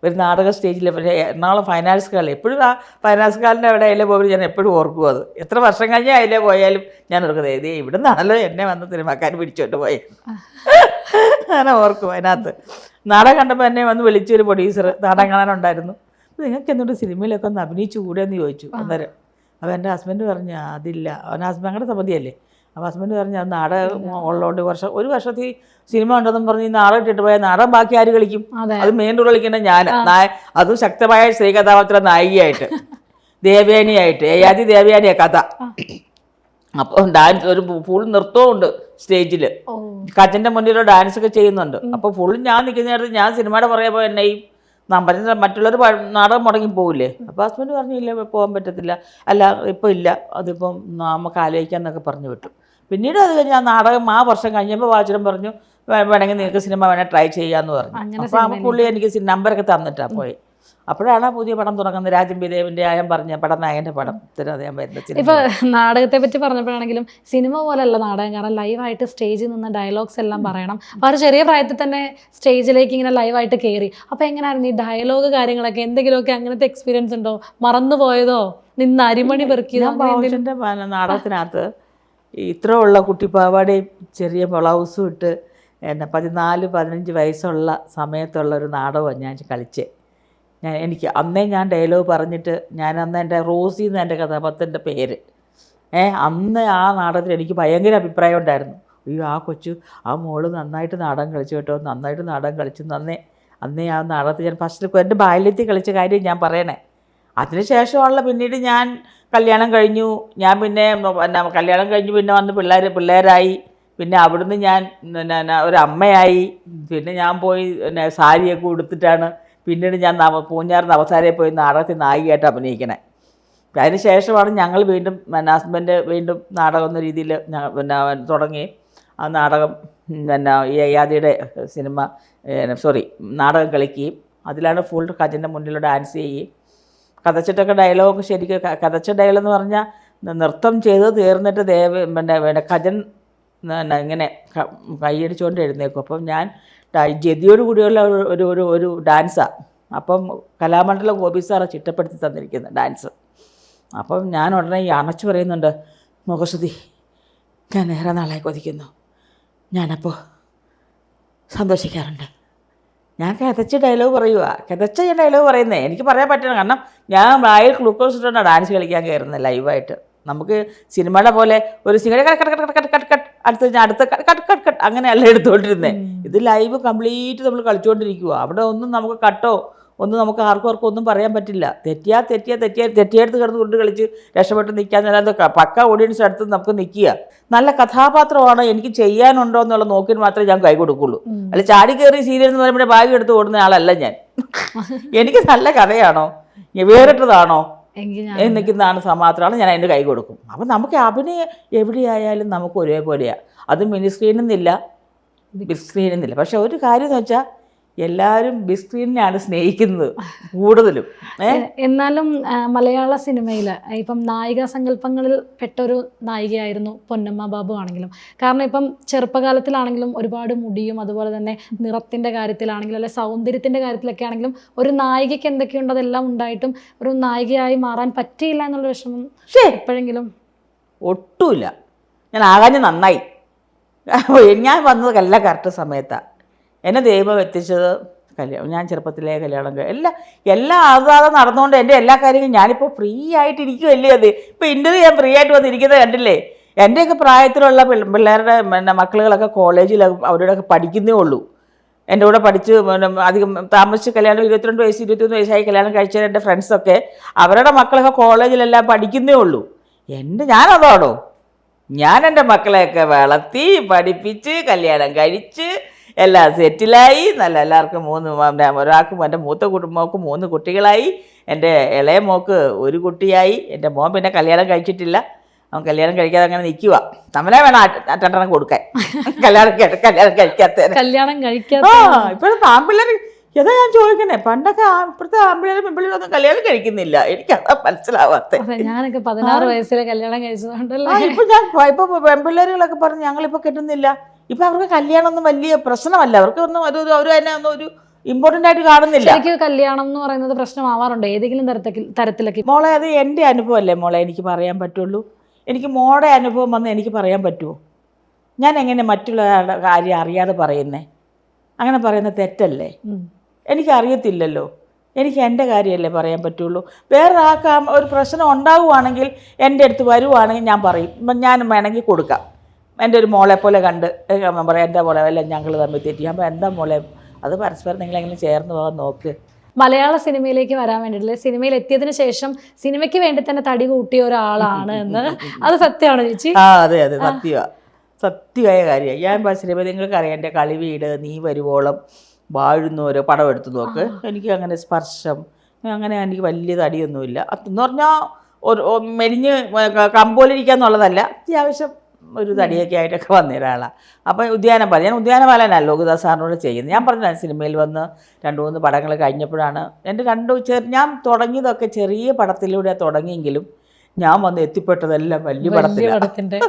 Speaker 1: ഒരു നാടക സ്റ്റേജിൽ എറണാകുളം ഫൈനാൻസ് കാലിൽ എപ്പോഴും ആ ഫൈനാൻസ് കാലിൻ്റെ അവിടെ അതിലെ പോയി ഞാൻ എപ്പോഴും ഓർക്കും. അത് എത്ര വർഷം കഴിഞ്ഞാൽ അതിലെ പോയാലും ഞാൻ ഓർക്കുന്നത് ഇതേ ഇവിടെ നിന്നാണല്ലോ എന്നെ വന്ന് സിനിമാക്കാർ പിടിച്ചോണ്ട് പോയി അങ്ങനെ ഓർക്കും. അതിനകത്ത് നാടകം കണ്ടപ്പോൾ എന്നെ വന്ന് വിളിച്ചൊരു പ്രൊഡ്യൂസർ നാടകം കാണാനുണ്ടായിരുന്നു, നിങ്ങൾക്ക് എന്തുകൊണ്ട് സിനിമയിലൊക്കെ ഒന്ന് അഭിനയിച്ചു കൂടെയെന്ന് ചോദിച്ചു. അന്നേരം അപ്പോൾ എൻ്റെ ഹസ്ബൻഡ് പറഞ്ഞു അതില്ല, അവൻ ഞങ്ങളുടെ സമിതിയല്ലേ. അപ്പോൾ ഹസ്ബൻഡ് പറഞ്ഞു അത് നാടകം ഉള്ളതുകൊണ്ട് ഒരു വർഷത്തിൽ സിനിമ ഉണ്ടെന്നും പറഞ്ഞ് നാടകം ഇട്ടിട്ട് പോയാൽ നാടകം ബാക്കി ആര് കളിക്കും? അത് മെയിൻ റോൾ കളിക്കേണ്ട ഞാൻ, അതും ശക്തമായ സ്ത്രീ കഥാപാത്ര നായികയായിട്ട്, ദേവയാനിയായിട്ട്, ഏയാതി ദേവയാനിയാ കഥ. അപ്പോൾ ഡാൻസ് ഒരു ഫുൾ നൃത്തവും ഉണ്ട് സ്റ്റേജിൽ, കച്ചൻ്റെ മുന്നിൽ ഡാൻസ് ഒക്കെ ചെയ്യുന്നുണ്ട്. അപ്പോൾ ഫുൾ ഞാൻ നിൽക്കുന്ന നേരത്ത് ഞാൻ സിനിമയുടെ പുറകെ പോയി എന്നെയും മറ്റുള്ളവർ നാടകം മുടങ്ങി പോകില്ലേ. അപ്പോൾ ഹസ്ബൻഡ് പറഞ്ഞില്ല പോകാൻ പറ്റത്തില്ല, അല്ല ഇപ്പോൾ ഇല്ല, അതിപ്പം നമുക്ക് ആലോചിക്കാമെന്നൊക്കെ പറഞ്ഞു വിട്ടു. പിന്നീട് അത് കഴിഞ്ഞ് ആ നാടകം ആ വർഷം കഴിഞ്ഞപ്പോൾ വാചനം പറഞ്ഞു വേണമെങ്കിൽ നിങ്ങൾക്ക് സിനിമ വേണേൽ ട്രൈ ചെയ്യാമെന്ന് പറഞ്ഞു. അപ്പോൾ ആ പുള്ളി എനിക്ക് നമ്പറൊക്കെ തന്നിട്ടാണ് പോയി. അപ്പോഴാണ് പുതിയ പടം തുടങ്ങുന്നത്, രാജൻ ബിദേവിൻ്റെ ആയം പറഞ്ഞ പടം, നായകൻ്റെ പടം അദ്ദേഹം വരുന്നത്.
Speaker 2: ഇപ്പോൾ നാടകത്തെ പറ്റി പറഞ്ഞപ്പോഴാണെങ്കിലും സിനിമ പോലെയല്ല നാടകം, കാരണം ലൈവായിട്ട് സ്റ്റേജിൽ നിന്ന് ഡയലോഗ്സ് എല്ലാം പറയണം. അപ്പോൾ ഒരു ചെറിയ പ്രായത്തിൽ തന്നെ സ്റ്റേജിലേക്ക് ഇങ്ങനെ ലൈവായിട്ട് കയറി. അപ്പോൾ എങ്ങനെയായിരുന്നു ഈ ഡയലോഗ് കാര്യങ്ങളൊക്കെ, എന്തെങ്കിലുമൊക്കെ അങ്ങനത്തെ എക്സ്പീരിയൻസ് ഉണ്ടോ? മറന്നു പോയതോ, നിന്ന് അരിമണി പെറുക്കിയതോ?
Speaker 1: ബാബുവിൻ്റെ നാടകത്തിനകത്ത് ഇത്ര ഉള്ള കുട്ടിപ്പാവാടയും ചെറിയ ബ്ലൗസും ഇട്ട് 14-15 വയസ്സുള്ള സമയത്തുള്ള ഒരു നാടകമാണ് ഞാൻ കളിച്ചേ. എനിക്ക് അന്നേ ഞാൻ ഡയലോഗ് പറഞ്ഞിട്ട് അന്ന് എൻ്റെ റോസി എന്ന് എൻ്റെ കഥാപാത്രത്തിൻ്റെ പേര്. അന്ന് ആ നാടകത്തിൽ എനിക്ക് ഭയങ്കര അഭിപ്രായം ഉണ്ടായിരുന്നു. അയ്യോ ആ മോള് നന്നായിട്ട് നാടകം കളിച്ചു കേട്ടോ, നന്നായിട്ട് നാടകം കളിച്ചു. അന്നേ ആ നാടകത്തിൽ ഞാൻ ഫസ്റ്റ് എൻ്റെ ബാല്യത്തിൽ കളിച്ച കാര്യം ഞാൻ പറയണേ. അതിനുശേഷമുള്ള പിന്നീട് ഞാൻ കല്യാണം കഴിഞ്ഞു. ഞാൻ പിന്നെ കല്യാണം കഴിഞ്ഞ് പിന്നെ വന്ന് പിള്ളേരായി. പിന്നെ അവിടുന്ന് ഞാൻ ഒരു അമ്മയായി. പിന്നെ ഞാൻ പോയി സാരിയൊക്കെ ഉടുത്തിട്ടാണ് പിന്നീട് ഞാൻ പൂഞ്ഞാർ നവസാരയിൽ പോയി നാടകത്തിൽ നായികയായിട്ട് അഭിനയിക്കണേ. അതിന് ശേഷമാണ് ഞങ്ങൾ വീണ്ടും ഹസ്ബൻഡ് വീണ്ടും നാടകം എന്ന രീതിയിൽ തുടങ്ങി. ആ നാടകം ഈ അയ്യാദിയുടെ സിനിമ നാടകം കളിക്കുകയും അതിലാണ് ഫുൾ കജൻ്റെ മുന്നിൽ ഡാൻസ് ചെയ്യുകയും കഥച്ചിട്ടൊക്കെ ഡയലോഗ് ശരിക്കും കഥച്ച ഡയലോഗ് എന്ന് പറഞ്ഞാൽ നൃത്തം ചെയ്ത് തീർന്നിട്ട് കജൻ ഇങ്ങനെ കൈയടിച്ചുകൊണ്ട് എഴുന്നേക്കും. അപ്പം ഞാൻ ജതിയോട് കൂടിയുള്ള ഒരു ഡാൻസാണ്. അപ്പം കലാമണ്ഡലം ഗോപി സാറെ ചിട്ടപ്പെടുത്തി തന്നിരിക്കുന്ന ഡാൻസ്. അപ്പം ഞാൻ ഉടനെ ഈ അണച്ചു പറയുന്നുണ്ട്, മുഖശ്രുതി ഞാൻ ഏറെ നാളായി കൊതിക്കുന്നു, ഞാനപ്പോൾ സന്തോഷിക്കാറുണ്ട്. ഞാൻ കിതച്ച ഡയലോഗ് പറയുക, കിതച്ച ഞാൻ ഡയലോഗ് പറയുന്നത് എനിക്ക് പറയാൻ പറ്റണം. കാരണം ഞാൻ വായിൽ ഗ്ലൂക്കോസ് ഇട്ടാണ് ഡാൻസ് കളിക്കാൻ കയറുന്നത് ലൈവായിട്ട്. നമുക്ക് സിനിമയുടെ പോലെ ഒരു cinema cut cut cut cut cut അടുത്ത കട്ട് കട്ട് കട്ട് അങ്ങനെയല്ല എടുത്തുകൊണ്ടിരുന്നത്. ഇത് ലൈവ് കംപ്ലീറ്റ് നമ്മൾ കളിച്ചുകൊണ്ടിരിക്കുക. അവിടെ ഒന്നും നമുക്ക് കട്ടോ ഒന്നും നമുക്ക് ആർക്കും ഒന്നും പറയാൻ പറ്റില്ല. തെറ്റിയെടുത്ത് കിടന്ന് കൊണ്ട് കളിച്ച് രക്ഷപ്പെട്ട് നിൽക്കാന്നല്ലാതെ പക്ക ഓഡിയൻസ് അടുത്ത് നമുക്ക് നിൽക്കുക. നല്ല കഥാപാത്രമാണ്, എനിക്ക് ചെയ്യാനുണ്ടോ എന്നുള്ള നോക്കിന് മാത്രമേ ഞാൻ കൈ കൊടുക്കുള്ളൂ. അല്ല ചാടി കയറി സീരിയൽ എന്ന് പറയുമ്പോൾ ബാഗ് എടുത്ത് ഓടുന്ന ആളല്ല ഞാൻ. എനിക്ക് നല്ല കഥയാണോ വേറിട്ടതാണോ നിൽക്കുന്നതാണ് മാത്രമാണ് ഞാൻ അതിൻ്റെ കൈ കൊടുക്കും. അപ്പം നമുക്ക് അഭിനയം എവിടെയായാലും നമുക്ക് ഒരേപോലെയാണ്. അത് മിനി സ്ക്രീനെന്നില്ല ബിഗ് സ്ക്രീനെന്നില്ല. പക്ഷെ ഒരു കാര്യം എന്ന് വെച്ചാൽ എല്ലാവരും ബിഗ് സ്ക്രീനിനെയാണ് സ്നേഹിക്കുന്നത് കൂടുതലും.
Speaker 2: എന്നാലും മലയാള സിനിമയിൽ ഇപ്പം നായികാ സങ്കല്പങ്ങളിൽ പെട്ടൊരു നായികയായിരുന്നു പൊന്നമ്മ ബാബു ആണെങ്കിലും. കാരണം ഇപ്പം ചെറുപ്പകാലത്തിലാണെങ്കിലും ഒരുപാട് മുടിയും അതുപോലെ തന്നെ നിറത്തിൻ്റെ കാര്യത്തിലാണെങ്കിലും അല്ലെ സൗന്ദര്യത്തിൻ്റെ കാര്യത്തിലൊക്കെ ആണെങ്കിലും ഒരു നായികയ്ക്ക് എന്തൊക്കെയുണ്ട് അതെല്ലാം ഉണ്ടായിട്ടും ഒരു നായികയായി മാറാൻ പറ്റിയില്ല എന്നുള്ള വിഷമം എപ്പോഴെങ്കിലും?
Speaker 1: ഒട്ടുമില്ല. ഞാൻ ആകാഞ്ഞ നന്നായി. ഞാൻ വന്നത് കറക്റ്റ് സമയത്താണ്. എന്നെ ദൈവം എത്തിച്ചത് കല്യാണം. ഞാൻ ചെറുപ്പത്തിലേ കല്യാണം എല്ലാം അതാതെ നടന്നുകൊണ്ട് എൻ്റെ എല്ലാ കാര്യങ്ങളും ഞാനിപ്പോൾ ഫ്രീ ആയിട്ടിരിക്കുമല്ലേ. അത് ഇപ്പോൾ ഇൻ്റർവ്യൂ ഞാൻ ഫ്രീ ആയിട്ട് വന്നിരിക്കുന്നത് കണ്ടില്ലേ. എൻ്റെയൊക്കെ പ്രായത്തിലുള്ള പിള്ളേരുടെ മക്കളുകളൊക്കെ കോളേജിൽ അവരോടൊക്കെ പഠിക്കുന്നേ ഉള്ളൂ. എൻ്റെ കൂടെ പഠിച്ച് അധികം താമസിച്ച് കല്യാണം 22 വയസ്സ് 23 വയസ്സായി കല്യാണം കഴിച്ച എൻ്റെ ഫ്രണ്ട്സൊക്കെ അവരുടെ മക്കളൊക്കെ കോളേജിലെല്ലാം പഠിക്കുന്നേ ഉള്ളൂ. ഞാനതാണോ? ഞാൻ എൻ്റെ മക്കളെയൊക്കെ വളർത്തി പഠിപ്പിച്ച് കല്യാണം കഴിച്ച് എല്ലാം സെറ്റിലായി. എല്ലാവർക്കും ഒരാൾക്കും എൻ്റെ മൂത്ത മോക്ക് 3 കുട്ടികളായി. എൻ്റെ ഇളയ മോക്ക് 1 കുട്ടിയായി. എൻ്റെ മോൻ പിന്നെ കല്യാണം കഴിച്ചിട്ടില്ല. അവൻ കല്യാണം കഴിക്കാതെ അങ്ങനെ നിൽക്കുക. നമ്മളെ വേണം അറ്റെണ്ണം കൊടുക്കാൻ കല്യാണം കഴിക്കാത്ത. ഇപ്പോഴും ആൺപിള്ളേർ ഏതാ ഞാൻ ചോദിക്കണേ. പണ്ടൊക്കെ ഇപ്പോഴത്തെ ആൺപിള്ളേരും പെൺപിള്ളേരൊന്നും കല്യാണം കഴിക്കുന്നില്ല. എനിക്കതാ മനസ്സിലാവാത്ത.
Speaker 2: ഞാനൊക്കെ 16 വയസ്സിലെ കല്യാണം കഴിച്ചതുകൊണ്ടല്ലേ.
Speaker 1: ഇപ്പൊ പെൺപിള്ളേരുകളൊക്കെ പറഞ്ഞ് ഞങ്ങളിപ്പോൾ കിട്ടുന്നില്ല. ഇപ്പം അവർക്ക് കല്യാണം ഒന്നും വലിയ പ്രശ്നമല്ല. അവർക്കൊന്നും അവർ തന്നെ ഒന്നും ഒരു ഇമ്പോർട്ടൻ്റ് ആയിട്ട് കാണുന്നില്ല.
Speaker 2: എനിക്ക് കല്യാണം എന്ന് പറയുന്നത് പ്രശ്നമാവാറുണ്ട് ഏതെങ്കിലും തരത്തിലൊക്കെ?
Speaker 1: മോളെ അത് എൻ്റെ അനുഭവമല്ലേ മോളെ, എനിക്ക് പറയാൻ പറ്റുള്ളൂ. എനിക്ക് മോളുടെ അനുഭവം വന്ന് എനിക്ക് പറയാൻ പറ്റുമോ? ഞാൻ എങ്ങനെ മറ്റുള്ള കാര്യം അറിയാതെ പറയുന്നേ? അങ്ങനെ പറയുന്നത് തെറ്റല്ലേ? എനിക്കറിയത്തില്ലല്ലോ. എനിക്ക് എൻ്റെ കാര്യമല്ലേ പറയാൻ പറ്റുള്ളൂ. വേറൊരാൾക്ക് ഒരു പ്രശ്നം ഉണ്ടാവുകയാണെങ്കിൽ എൻ്റെ അടുത്ത് വരുവാണെങ്കിൽ ഞാൻ പറയും. ഞാൻ വേണമെങ്കിൽ കൊടുക്കാം. എൻ്റെ ഒരു മോളെ പോലെ കണ്ട് പറയാം എന്താ മോളെ എല്ലാം ഞങ്ങൾ തമ്മിൽ തെറ്റി. അപ്പോൾ എന്താ മോളെ അത് പരസ്പരം നിങ്ങളെങ്ങനെ ചേർന്ന് പോകാൻ നോക്ക്.
Speaker 2: മലയാള സിനിമയിലേക്ക് വരാൻ വേണ്ടിയിട്ടില്ല, സിനിമയിൽ എത്തിയതിനു ശേഷം സിനിമയ്ക്ക് വേണ്ടി തന്നെ തടി കൂട്ടിയ ഒരാളാണ് എന്ന് അത് സത്യമാണോ ചേച്ചി?
Speaker 1: അതെ സത്യമായ കാര്യമാണ്. ഞാൻ സിനിമ നിങ്ങൾക്കറിയാം എൻ്റെ കളിവീട്, നീ വരുവോളം, വാഴുന്നോരോ പടം എടുത്ത് നോക്ക്. എനിക്ക് അങ്ങനെ സ്പർശം അങ്ങനെ എനിക്ക് വലിയ തടിയൊന്നുമില്ല. അതെന്ന് പറഞ്ഞാൽ മെലിഞ്ഞ് കമ്പോലിരിക്കാന്നുള്ളതല്ല, അത്യാവശ്യം ഒരു തടിയൊക്കെ ആയിട്ടൊക്കെ വന്ന ഒരാളാണ്. അപ്പം ഉദ്യാനപാലൻ, ഞാൻ ഉദ്യാനപാലനല്ല ലോകദാസ് സാറിനോട് ചെയ്യുന്നത്. ഞാൻ പറഞ്ഞ സിനിമയിൽ വന്ന് 2-3 പടങ്ങൾ കഴിഞ്ഞപ്പോഴാണ് എൻ്റെ ഞാൻ തുടങ്ങിയതൊക്കെ ചെറിയ പടത്തിലൂടെ തുടങ്ങിയെങ്കിലും ഞാൻ വന്ന് എത്തിപ്പെട്ടതെല്ലാം വലിയ പടത്തിൻ്റെ.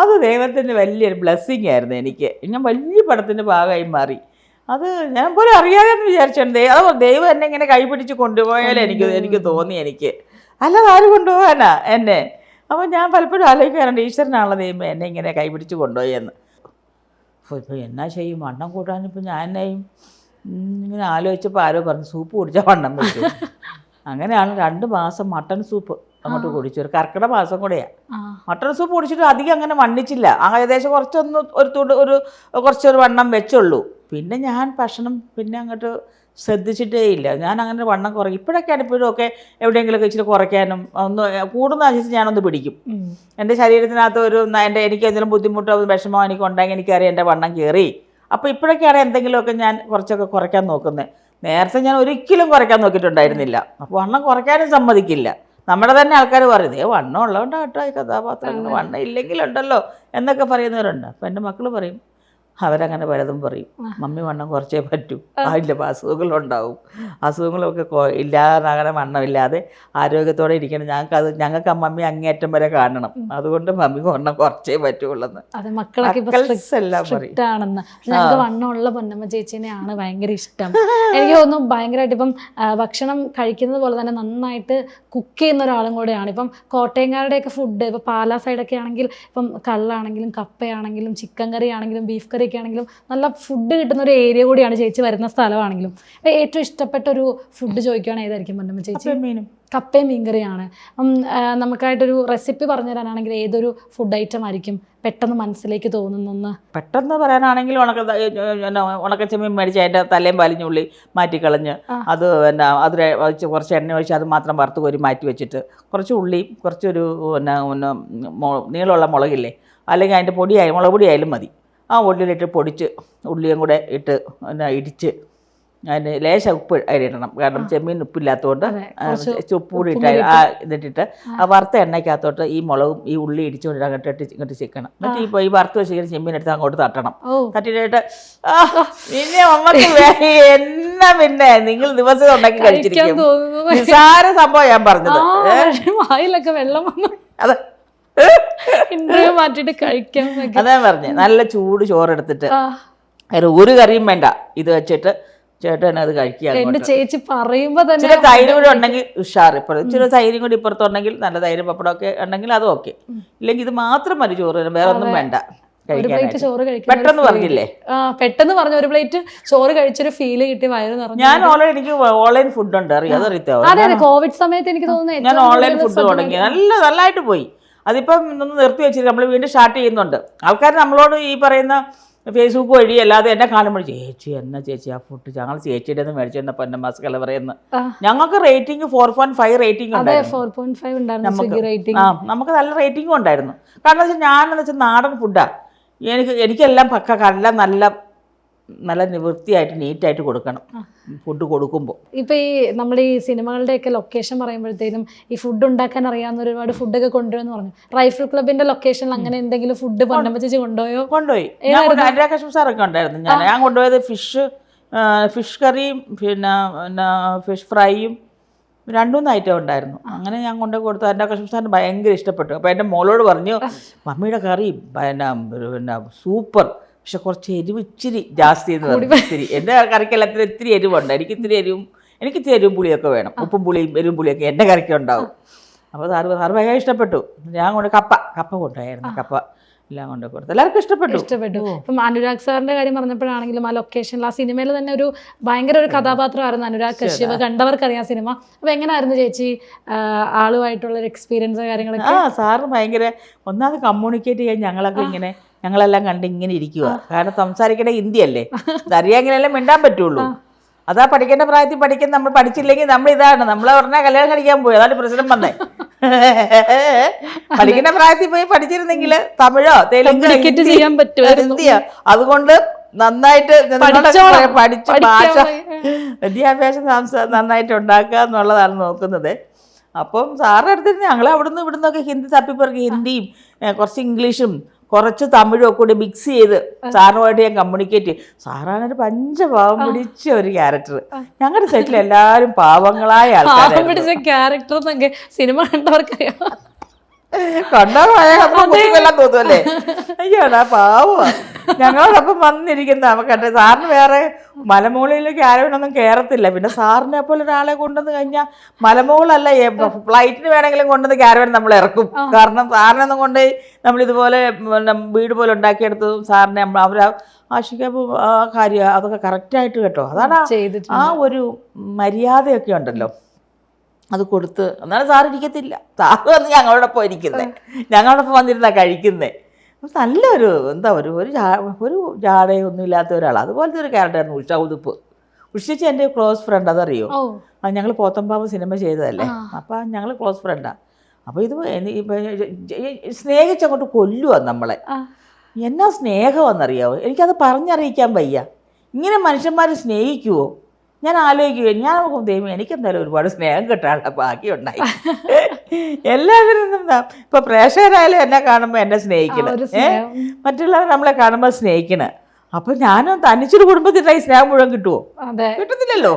Speaker 1: അത് ദൈവത്തിൻ്റെ വലിയൊരു ബ്ലെസ്സിങ് ആയിരുന്നു എനിക്ക്. ഞാൻ വലിയ പടത്തിൻ്റെ ഭാഗമായി മാറി. അത് ഞാൻ പോലും അറിയാതെന്ന് വിചാരിച്ചിട്ടുണ്ട്. അത് ദൈവം എന്നെ ഇങ്ങനെ കൈപിടിച്ച് കൊണ്ടുപോയാലേ എനിക്ക് തോന്നി. എനിക്ക് അല്ലാതെ ആര് കൊണ്ടുപോകാനാ എന്നെ? അപ്പോൾ ഞാൻ പലപ്പോഴും ആലോചിക്കാറുണ്ട്, ഈശ്വരനാണല്ലോ ദൈവം എന്നെ ഇങ്ങനെ കൈപിടിച്ച് കൊണ്ടുപോയെന്ന്. ഇപ്പോൾ എന്നാ ചെയ്യും? വണ്ണം കൂട്ടാനിപ്പോൾ ഞാനെയും ഇങ്ങനെ ആലോചിച്ചപ്പോൾ ആരോ പറഞ്ഞു സൂപ്പ് കുടിച്ചാൽ വണ്ണം വെച്ചു. അങ്ങനെയാണ് 2 മാസം മട്ടൺ സൂപ്പ് അങ്ങോട്ട് കുടിച്ചു. ഒരു കർക്കിടക മാസം കൂടെയാണ്. മട്ടൺ സൂപ്പ് കുടിച്ചിട്ട് അധികം അങ്ങനെ വണ്ണിച്ചില്ല. ഏകദേശം കുറച്ചൊരു വണ്ണം വെച്ചുള്ളൂ. പിന്നെ ഞാൻ ഭക്ഷണം പിന്നെ അങ്ങോട്ട് ശ്രദ്ധിച്ചിട്ടേ ഇല്ല. ഞാൻ അങ്ങനെ വണ്ണം കുറയ്ക്കും. ഇപ്പോഴൊക്കെയാണ് ഇപ്പോഴൊക്കെ എവിടെയെങ്കിലുമൊക്കെ ഇച്ചിരി കുറയ്ക്കാനും ഒന്ന് കൂടുന്ന അനുസരിച്ച് ഞാനൊന്ന് പിടിക്കും. എൻ്റെ ശരീരത്തിനകത്ത് എനിക്ക് എന്തെങ്കിലും ബുദ്ധിമുട്ടോ വിഷമോ എനിക്ക് ഉണ്ടെങ്കിൽ എനിക്കറിയാം എൻ്റെ വണ്ണം കയറി. അപ്പോൾ ഇപ്പോഴൊക്കെയാണ് എന്തെങ്കിലുമൊക്കെ ഞാൻ കുറച്ചൊക്കെ കുറയ്ക്കാൻ നോക്കുന്നത്. നേരത്തെ ഞാൻ ഒരിക്കലും കുറയ്ക്കാൻ നോക്കിയിട്ടുണ്ടായിരുന്നില്ല. അപ്പോൾ വണ്ണം കുറയ്ക്കാനും സമ്മതിക്കില്ല. നമ്മുടെ തന്നെ ആൾക്കാർ പറയും വണ്ണം ഉള്ളതുകൊണ്ടാണ് കേട്ടോ ഈ കഥാപാത്രങ്ങൾ, വണ്ണം ഇല്ലെങ്കിലുണ്ടല്ലോ എന്നൊക്കെ പറയുന്നവരുണ്ട്. അപ്പോൾ എൻ്റെ മക്കൾ പറയും, അവരങ്ങനെ പലതും പറയും, മമ്മി വണ്ണം കുറച്ചേ പറ്റൂ, ഇല്ല അസുഖങ്ങളുണ്ടാവും, അസുഖങ്ങളൊക്കെ ഇല്ലാതെ വണ്ണമില്ലാതെ ആരോഗ്യത്തോടെ ഇരിക്കണം, ഞങ്ങൾക്ക് മമ്മി അങ്ങേറ്റം വരെ കാണണം, അതുകൊണ്ട് മമ്മി വണ്ണം കുറച്ചേ പറ്റുള്ളൂ.
Speaker 2: അതെ, മക്കളൊക്കെ എല്ലാം ആണെന്ന്. ഞങ്ങൾക്ക് വണ്ണമുള്ള പൊന്നമ്മ ചേച്ചീനെയാണ് ഭയങ്കര ഇഷ്ടം. എനിക്ക് തോന്നുന്നു ഭയങ്കരമായിട്ട് ഇപ്പം ഭക്ഷണം കഴിക്കുന്നത് പോലെ തന്നെ നന്നായിട്ട് കുക്ക് ചെയ്യുന്ന ഒരാളും കൂടെയാണ്. ഇപ്പം കോട്ടയംകാരുടെയൊക്കെ ഫുഡ്, ഇപ്പം പാലാ സൈഡൊക്കെ ആണെങ്കിൽ ഇപ്പം കള്ളാണെങ്കിലും കപ്പയാണെങ്കിലും ചിക്കൻ കറി ആണെങ്കിലും ബീഫ് കറി ഒക്കെ ആണെങ്കിലും നല്ല ഫുഡ് കിട്ടുന്ന ഒരു ഏരിയ കൂടിയാണ് ചേച്ചി വരുന്ന സ്ഥലമാണെങ്കിലും. അപ്പോൾ ഏറ്റവും ഇഷ്ടപ്പെട്ട ഒരു ഫുഡ് ചോദിക്കുകയാണെങ്കിൽ ഏതായിരിക്കും പൊന്നമ്മ ചേച്ചി?
Speaker 1: മീനും
Speaker 2: കപ്പയും മീൻകറിയാണ്. നമുക്കായിട്ടൊരു റെസിപ്പി പറഞ്ഞു തരാനാണെങ്കിൽ ഏതൊരു ഫുഡ് ഐറ്റം ആയിരിക്കും പെട്ടെന്ന് മനസ്സിലേക്ക് തോന്നുന്നൊന്ന്?
Speaker 1: പെട്ടെന്ന് പറയാനാണെങ്കിൽ ഉണക്കച്ചെമ്മീൻ മേടിച്ച് അതിൻ്റെ തലയും വലിഞ്ഞുള്ളി മാറ്റിക്കളഞ്ഞ് അത് അതിൽ കുറച്ച് എണ്ണ ഒഴിച്ച് അത് മാത്രം വറുത്ത് കോരി മാറ്റി വെച്ചിട്ട് കുറച്ച് ഉള്ളിയും കുറച്ചൊരു നീളമുള്ള മുളകില്ലേ, അല്ലെങ്കിൽ അതിൻ്റെ പൊടിയായി മുളക് പൊടിയായാലും മതി, ആ ഉള്ളിലിട്ട് പൊടിച്ച് ഉള്ളിയും കൂടെ ഇട്ട് ഇടിച്ച് അതിന് ലേശം ഉപ്പ് അതിലിടണം. കാരണം ചെമ്മീൻ ഉപ്പില്ലാത്തതുകൊണ്ട് ഉപ്പ് കൂടി ഇട്ട് ഇതിട്ടിട്ട് ആ വറുത്ത എണ്ണയ്ക്കകത്തോട്ട് ഈ മുളകും ഈ ഉള്ളി ഇടിച്ചുകൊണ്ട് ഇങ്ങോട്ട് ചിക്കണം. എന്നിട്ട് ഇപ്പോൾ ഈ വറുത്ത് വെച്ചിട്ട് ചെമ്മീൻ എടുത്ത് അങ്ങോട്ട് തട്ടണം. തട്ടിയിട്ട് പിന്നെ നമുക്ക് എന്നാ പിന്നെ നിങ്ങൾ ദിവസം ഉണ്ടാക്കി കഴിച്ചിരിക്കും. നിസാര സംഭവം ഞാൻ പറഞ്ഞത്.
Speaker 2: വായിലൊക്കെ വെള്ളം വന്നു.
Speaker 1: അതെ,
Speaker 2: ഇന്റർവ്യൂ മാറ്റിട്ട് കഴിക്കാൻ
Speaker 1: അതാ പറഞ്ഞേ. നല്ല ചൂട് ചോറെടുത്തിട്ട് ഒരു കറിയും വേണ്ട, ഇത് വെച്ചിട്ട് ചേട്ടൻ അത് കഴിക്കുക.
Speaker 2: എന്റെ ചേച്ചി പറയുമ്പോ തന്നെ
Speaker 1: ഇച്ചിരി തൈര് കൂടി ഉണ്ടെങ്കിൽ ഉഷാർ. ഇപ്പുറത്ത് ഇച്ചിരി തൈരും കൂടി ഇപ്പുറത്തുണ്ടെങ്കിൽ നല്ല തൈരും പപ്പടമൊക്കെ ഉണ്ടെങ്കിൽ അതും ഓക്കെ. ഇല്ലെങ്കിൽ ഇത് മാത്രം മതി ചോറ്, വേറെ ഒന്നും വേണ്ട. പെട്ടെന്ന് പറഞ്ഞില്ലേ,
Speaker 2: പെട്ടെന്ന് പറഞ്ഞ ഒരു പ്ലേറ്റ് ചോറ് കഴിച്ചൊരു ഫീല് കിട്ടി വയറ് നിറഞ്ഞു.
Speaker 1: ഞാൻ ഓൾറെഡി എനിക്ക് ഓൺലൈൻ ഫുഡ് ഉണ്ട്, അതറിയാവോ?
Speaker 2: അതെ, കോവിഡ് സമയത്ത് എനിക്ക് തോന്നുന്നു
Speaker 1: ഞാൻ ഓൺലൈൻ ഫുഡ് തുടങ്ങി. നല്ലതായിട്ട് പോയി. അതിപ്പം ഒന്ന് നിർത്തി വെച്ചിട്ട് നമ്മൾ വീണ്ടും സ്റ്റാർട്ട് ചെയ്യുന്നുണ്ട്. ആൾക്കാർ നമ്മളോട് ഈ പറയുന്ന ഫേസ്ബുക്ക് വഴി അല്ലാതെ എന്നെ കാണുമ്പോൾ ചേച്ചി എന്നാ ചേച്ചി ആ ഫുഡ് ഞങ്ങൾ ചേച്ചിയുടെ ഒന്ന് മേടിച്ചിരുന്ന പൊന്നമാസ്കല പറയുന്നത്. ഞങ്ങൾക്ക് റേറ്റിംഗ് 4.5 റേറ്റിംഗ് ഉണ്ടായിരുന്നു. നമുക്ക് നല്ല റേറ്റിംഗും ഉണ്ടായിരുന്നു. കാരണം വെച്ചാൽ ഞാനെന്ന് വെച്ചാൽ നാടൻ ഫുഡാണ്. എനിക്കെല്ലാം എല്ലാം നല്ല വൃത്തിയായിട്ട് നീറ്റായിട്ട് കൊടുക്കണം ഫുഡ് കൊടുക്കുമ്പോൾ.
Speaker 2: ഇപ്പം ഈ നമ്മുടെ ഈ സിനിമകളുടെയൊക്കെ ലൊക്കേഷൻ പറയുമ്പോഴത്തേനും ഈ ഫുഡ് ഉണ്ടാക്കാൻ അറിയാവുന്ന ഒരുപാട് ഫുഡൊക്കെ കൊണ്ടുവരുമെന്ന് പറഞ്ഞു. റൈഫിൾ ക്ലബിന്റെ ലൊക്കേഷനിൽ അങ്ങനെ എന്തെങ്കിലും ഫുഡ് പൊന്നമ്മ ചേച്ചി കൊണ്ടുപോയി?
Speaker 1: അനുരാഗ് സാറൊക്കെ ഉണ്ടായിരുന്നു. ഞാൻ കൊണ്ടുപോയത് ഫിഷ് കറിയും പിന്നെ ഫിഷ് ഫ്രൈയും 2-3 ഐറ്റം ഉണ്ടായിരുന്നു. അങ്ങനെ ഞാൻ കൊണ്ടുപോയി കൊടുത്തു. അനുരാഗ് സാറിന് ഭയങ്കര ഇഷ്ടപ്പെട്ടു. അപ്പോൾ എൻ്റെ മോളോട് പറഞ്ഞു, മമ്മിയുടെ കറി പിന്നെ സൂപ്പർ, പക്ഷെ കുറച്ച് എരിവ് ഇച്ചിരി ജാസ്തി എന്ന് പറഞ്ഞു. ഇത്തിരി എൻ്റെ കറിക്കെല്ലാത്തിനും ഇത്തിരി എരിവുണ്ട്. എനിക്ക് ഇത്തിരി എരിവും പുളിയൊക്കെ വേണം. ഉപ്പും പുളിയും എരിവും പുളിയൊക്കെ എൻ്റെ കറിക്ക് ഉണ്ടാവും. അപ്പോൾ സാറ് ഭയങ്കര ഇഷ്ടപ്പെട്ടു. ഞാൻ കൊണ്ട് കപ്പ കൊണ്ടുപോയായിരുന്നു. കപ്പ എല്ലാം കൊണ്ട് കൊടുത്തു. എല്ലാവർക്കും ഇഷ്ടപ്പെട്ടു.
Speaker 2: ഇപ്പം അനുരാഗ് സാറിന്റെ കാര്യം പറഞ്ഞപ്പോഴാണെങ്കിലും ആ ലൊക്കേഷനിൽ ആ സിനിമയിൽ തന്നെ ഒരു ഭയങ്കര ഒരു കഥാപാത്രമായിരുന്നു അനുരാഗ് കശ്യപ്. കണ്ടവർക്കറിയാം സിനിമ. അപ്പോൾ എങ്ങനെയായിരുന്നു ചേച്ചി ആളുമായിട്ടുള്ള ഒരു എക്സ്പീരിയൻസ് കാര്യങ്ങളൊക്കെ?
Speaker 1: സാറ് ഭയങ്കര ഒന്നാമത് കമ്മ്യൂണിക്കേറ്റ് ചെയ്യാൻ ഞങ്ങളെല്ലാം കണ്ട് ഇങ്ങനെ ഇരിക്കുക. കാരണം സംസാരിക്കേണ്ട ഹിന്ദി അല്ലേ, അതറിയാമെങ്കിലല്ലേ മിണ്ടാൻ പറ്റുള്ളൂ. അതാ പഠിക്കേണ്ട പ്രായത്തിൽ പഠിക്കുന്ന. നമ്മൾ പഠിച്ചില്ലെങ്കിൽ നമ്മൾ പറഞ്ഞാൽ കല്യാണം കഴിക്കാൻ പോയി. അതാണ് പ്രശ്നം വന്നേ. പഠിക്കേണ്ട പ്രായത്തിൽ പോയി പഠിച്ചിരുന്നെങ്കിൽ തമിഴോ തെലുങ്കോ ഹിന്ദിയോ അതുകൊണ്ട് നന്നായിട്ട് പഠിച്ച് ഭാഷ വിദ്യാഭ്യാസം നന്നായിട്ട് ഉണ്ടാക്കുക എന്നുള്ളതാണ് നോക്കുന്നത്. അപ്പം സാറിൻ്റെ അടുത്തിരുന്ന് ഞങ്ങൾ അവിടുന്ന് ഇവിടുന്നൊക്കെ ഹിന്ദി തപ്പിപ്പറക്കി ഹിന്ദിയും കുറച്ച് ഇംഗ്ലീഷും കുറച്ച് തമിഴും ഒക്കെ കൂടി മിക്സ് ചെയ്ത് സാറുമായിട്ട് ഞാൻ കമ്മ്യൂണിക്കേറ്റ് ചെയ്യും. സാറാണൊരു പഞ്ചപാവം പിടിച്ച ഒരു ക്യാരക്ടർ. ഞങ്ങളുടെ സെറ്റിൽ എല്ലാവരും പാവങ്ങളായ
Speaker 2: ആൾക്കാർ. സിനിമ കണ്ടവർക്കറിയാം,
Speaker 1: കണ്ടാൽ തോന്നുമല്ലേ? അയ്യോടാ പാവ ഞങ്ങളോടൊപ്പം വന്നിരിക്കുന്ന നമുക്കട്ടെ. സാറിന് വേറെ മലമുകളിലേക്ക് ആരോടൊന്നും കയറത്തില്ല. പിന്നെ സാറിനെ പോലെ ഒരാളെ കൊണ്ടുവന്ന് കഴിഞ്ഞാൽ മലമുകളല്ല, ഫ്ലൈറ്റിന് വേണമെങ്കിലും കൊണ്ടുവന്ന് ക്യാരവൻ നമ്മൾ ഇറക്കും. കാരണം സാറിനൊന്നും കൊണ്ട് നമ്മളിതുപോലെ വീട് പോലെ ഉണ്ടാക്കിയെടുത്തതും സാറിനെ അവർ ആശിക്കപ്പോൾ ആ കാര്യം അതൊക്കെ കറക്റ്റായിട്ട് കേട്ടോ. അതാണ് ആ ഒരു മര്യാദയൊക്കെ ഉണ്ടല്ലോ, അത് കൊടുത്ത്. എന്നാലും സാർ ഇരിക്കത്തില്ല. സാറ് വന്ന് ഞങ്ങളോടൊപ്പം ഇരിക്കുന്നത്, ഞങ്ങളോടൊപ്പം വന്നിരുന്നാ കഴിക്കുന്നത്. നല്ലൊരു ഒരു ജാടയൊന്നും ഇല്ലാത്ത ഒരാൾ. അതുപോലത്തെ ഒരു ക്യാരക്ടറായിരുന്നു ഉഷ ഉതുപ്പ്. ഉഷിച്ച് എൻ്റെ ക്ലോസ് ഫ്രണ്ട്, അതറിയോ? ഞങ്ങൾ പോത്തമ്പാവ് സിനിമ ചെയ്തതല്ലേ, അപ്പം ഞങ്ങൾ ക്ലോസ് ഫ്രണ്ടാണ്. അപ്പോൾ ഇത് സ്നേഹിച്ചങ്ങോട്ട് കൊല്ലുക നമ്മളെ. എന്നാ സ്നേഹമെന്നറിയാവോ? എനിക്കത് പറഞ്ഞറിയിക്കാൻ വയ്യ. ഇങ്ങനെ മനുഷ്യന്മാർ സ്നേഹിക്കുമോ? ഞാൻ ആലോചിക്കുകയും ഞാൻ ദൈവം എനിക്കെന്തായാലും ഒരുപാട് സ്നേഹം കിട്ടാനുള്ള ഭാഗ്യമുണ്ടായി. എല്ലാവരും ഇപ്പം പ്രേക്ഷകരായാലും എന്നെ കാണുമ്പോൾ എന്നെ സ്നേഹിക്കണം, മറ്റുള്ളവർ നമ്മളെ കാണുമ്പോൾ സ്നേഹിക്കണം. അപ്പം ഞാനും തനിച്ചൊരു കുടുംബത്തിൻ്റെ സ്നേഹം മുഴുവൻ കിട്ടുമോ? കിട്ടത്തില്ലല്ലോ.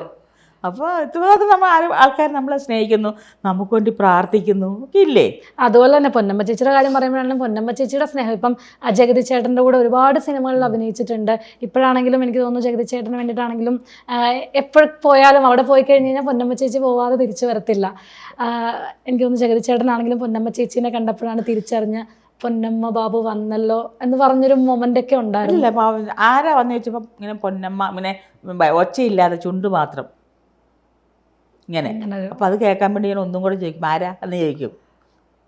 Speaker 1: അപ്പോൾ ഇതുപോലെ ആൾക്കാർ നമ്മളെ സ്നേഹിക്കുന്നു, നമുക്ക് വേണ്ടി പ്രാർത്ഥിക്കുന്നു ഒക്കെ ഇല്ലേ?
Speaker 2: അതുപോലെ തന്നെ പൊന്നമ്മ ചേച്ചിയുടെ കാര്യം പറയുമ്പോഴാണ് പൊന്നമ്മ ചേച്ചിയുടെ സ്നേഹം. ഇപ്പം ജഗതി ചേട്ടൻ്റെ കൂടെ ഒരുപാട് സിനിമകളിൽ അഭിനയിച്ചിട്ടുണ്ട്. ഇപ്പോഴാണെങ്കിലും എനിക്ക് തോന്നുന്നു ജഗതി ചേട്ടന് വേണ്ടിയിട്ടാണെങ്കിലും എപ്പോൾ പോയാലും അവിടെ പോയി കഴിഞ്ഞ് കഴിഞ്ഞാൽ പൊന്നമ്മ ചേച്ചി പോവാതെ തിരിച്ചു വരത്തില്ല. എനിക്ക് തോന്നുന്നു ജഗതി ചേട്ടനാണെങ്കിലും പൊന്നമ്മ ചേച്ചീനെ കണ്ടപ്പോഴാണ് തിരിച്ചറിഞ്ഞ് പൊന്നമ്മ ബാബു വന്നല്ലോ എന്ന് പറഞ്ഞൊരു മൊമെന്റ് ഒക്കെ ഉണ്ടായിരുന്നു.
Speaker 1: ഇല്ല, ആരാ വന്നു ചോദിച്ചപ്പോൾ ഇങ്ങനെ പൊന്നമ്മ ഇങ്ങനെ ഒച്ചയില്ലാതെ ചുണ്ട് മാത്രം ഇങ്ങനെ. അപ്പം അത് കേൾക്കാൻ വേണ്ടി ഞാൻ ഒന്നും കൂടെ ചോദിക്കും, ആരാ എന്ന് ചോദിക്കും.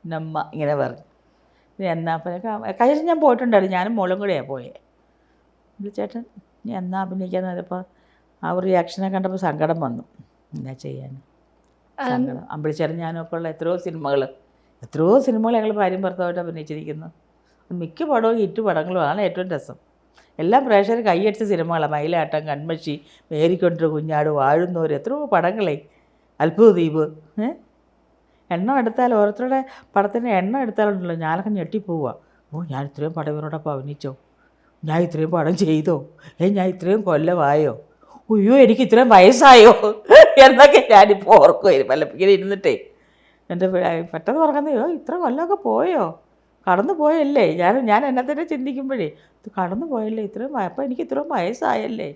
Speaker 1: പൊന്നമ്മ ഇങ്ങനെ പറഞ്ഞു. പിന്നെ എന്നാ കഴിഞ്ഞ ഞാൻ പോയിട്ടുണ്ടായിരുന്നു, ഞാനും മോളും കൂടെയാണ് പോയത്. ചേട്ടൻ ഞാൻ എന്നാ അഭിനയിക്കാന്ന് പറഞ്ഞപ്പോൾ ആ ഒരു റിയാക്ഷനെ കണ്ടപ്പോൾ സങ്കടം വന്നു. എന്നാ ചെയ്യാൻ സങ്കടം. അമ്പിളിച്ചേട്ടൻ ഞാനൊക്കെ ഉള്ള എത്രയോ സിനിമകൾ ഞങ്ങൾ ഭാര്യയും ഭർത്താവായിട്ട് അഭിനയിച്ചിരിക്കുന്നു. മിക്ക പടവും ഹിറ്റ് പടങ്ങളുമാണ് ഏറ്റവും രസം. എല്ലാം പ്രേക്ഷകർ കൈയടിച്ച സിനിമകളാണ്. മയിലാട്ടം, കൺമഷി, മേരിക്കൊണ്ടൊരു കുഞ്ഞാട്, വാഴുന്നവർ, എത്രയോ പടങ്ങളെ, അത്ഭുത ദ്വീപ്. എണ്ണം എടുത്താൽ ഓരോരുത്തരുടെ പടത്തിൻ്റെ എണ്ണം എടുത്താലുണ്ടല്ലോ ഞാനൊക്കെ ഞെട്ടിപ്പോവുക. ഞാൻ ഇത്രയും പടം ഇവരോടൊപ്പം അഭിനയിച്ചോ, ഞാൻ ഇത്രയും പടം ചെയ്തോ, ഞാൻ ഇത്രയും കൊല്ലമായോ, അയ്യോ എനിക്ക് ഇത്രയും വയസ്സായോ എന്നൊക്കെ ഞാനിപ്പോൾ ഓർക്കുമായിരുന്നു. പലപ്പിങ്ങനെ ഇരുന്നിട്ടേ എൻ്റെ പെട്ടെന്ന് പറഞ്ഞോ ഇത്ര കൊല്ലമൊക്കെ പോയോ, കടന്നു പോയല്ലേ. ഞാൻ എന്നെ തന്നെ ചിന്തിക്കുമ്പോഴേ ഇത് കടന്നു പോയല്ലേ, ഇത്രയും അപ്പോൾ എനിക്ക് ഇത്രയും വയസ്സായല്ലേ,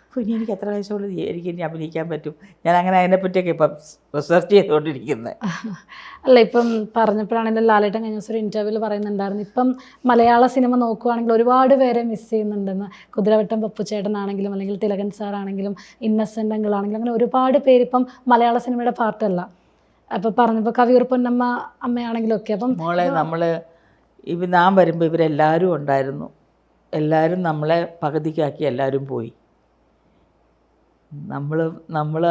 Speaker 1: അപ്പോൾ ഇനി എനിക്ക് എത്ര വയസ്സുള്ളത് എനിക്ക് ഇനി അഭിനയിക്കാൻ പറ്റും. ഞാൻ അങ്ങനെ അതിനെപ്പറ്റിയൊക്കെ ഇപ്പം റിസർച്ച് ചെയ്തുകൊണ്ടിരിക്കുന്നത്.
Speaker 2: അല്ല, ഇപ്പം പറഞ്ഞപ്പോഴാണെങ്കിലും ലാലേട്ടൻ കഴിഞ്ഞ ദിവസം ഒരു ഇൻ്റർവ്യൂവിൽ പറയുന്നുണ്ടായിരുന്നു, ഇപ്പം മലയാള സിനിമ നോക്കുകയാണെങ്കിൽ ഒരുപാട് പേരെ മിസ് ചെയ്യുന്നുണ്ടെന്ന്. കുതിരവട്ടം പപ്പുച്ചേട്ടനാണെങ്കിലും അല്ലെങ്കിൽ തിലകൻ സാറാണെങ്കിലും ഇന്നസെൻ്റ് അങ്കിളാണെങ്കിലും അങ്ങനെ ഒരുപാട് പേര് ഇപ്പം മലയാള സിനിമയുടെ പാർട്ടല്ല. അപ്പോൾ പറഞ്ഞപ്പോൾ കവിയൂർ പൊന്നമ്മ അമ്മയാണെങ്കിലും ഒക്കെ. അപ്പം
Speaker 1: മോളെ നമ്മൾ നാം വരുമ്പോൾ ഇവരെല്ലാവരും ഉണ്ടായിരുന്നു. എല്ലാവരും നമ്മളെ പകുതിക്കാക്കി എല്ലാവരും പോയി. നമ്മൾ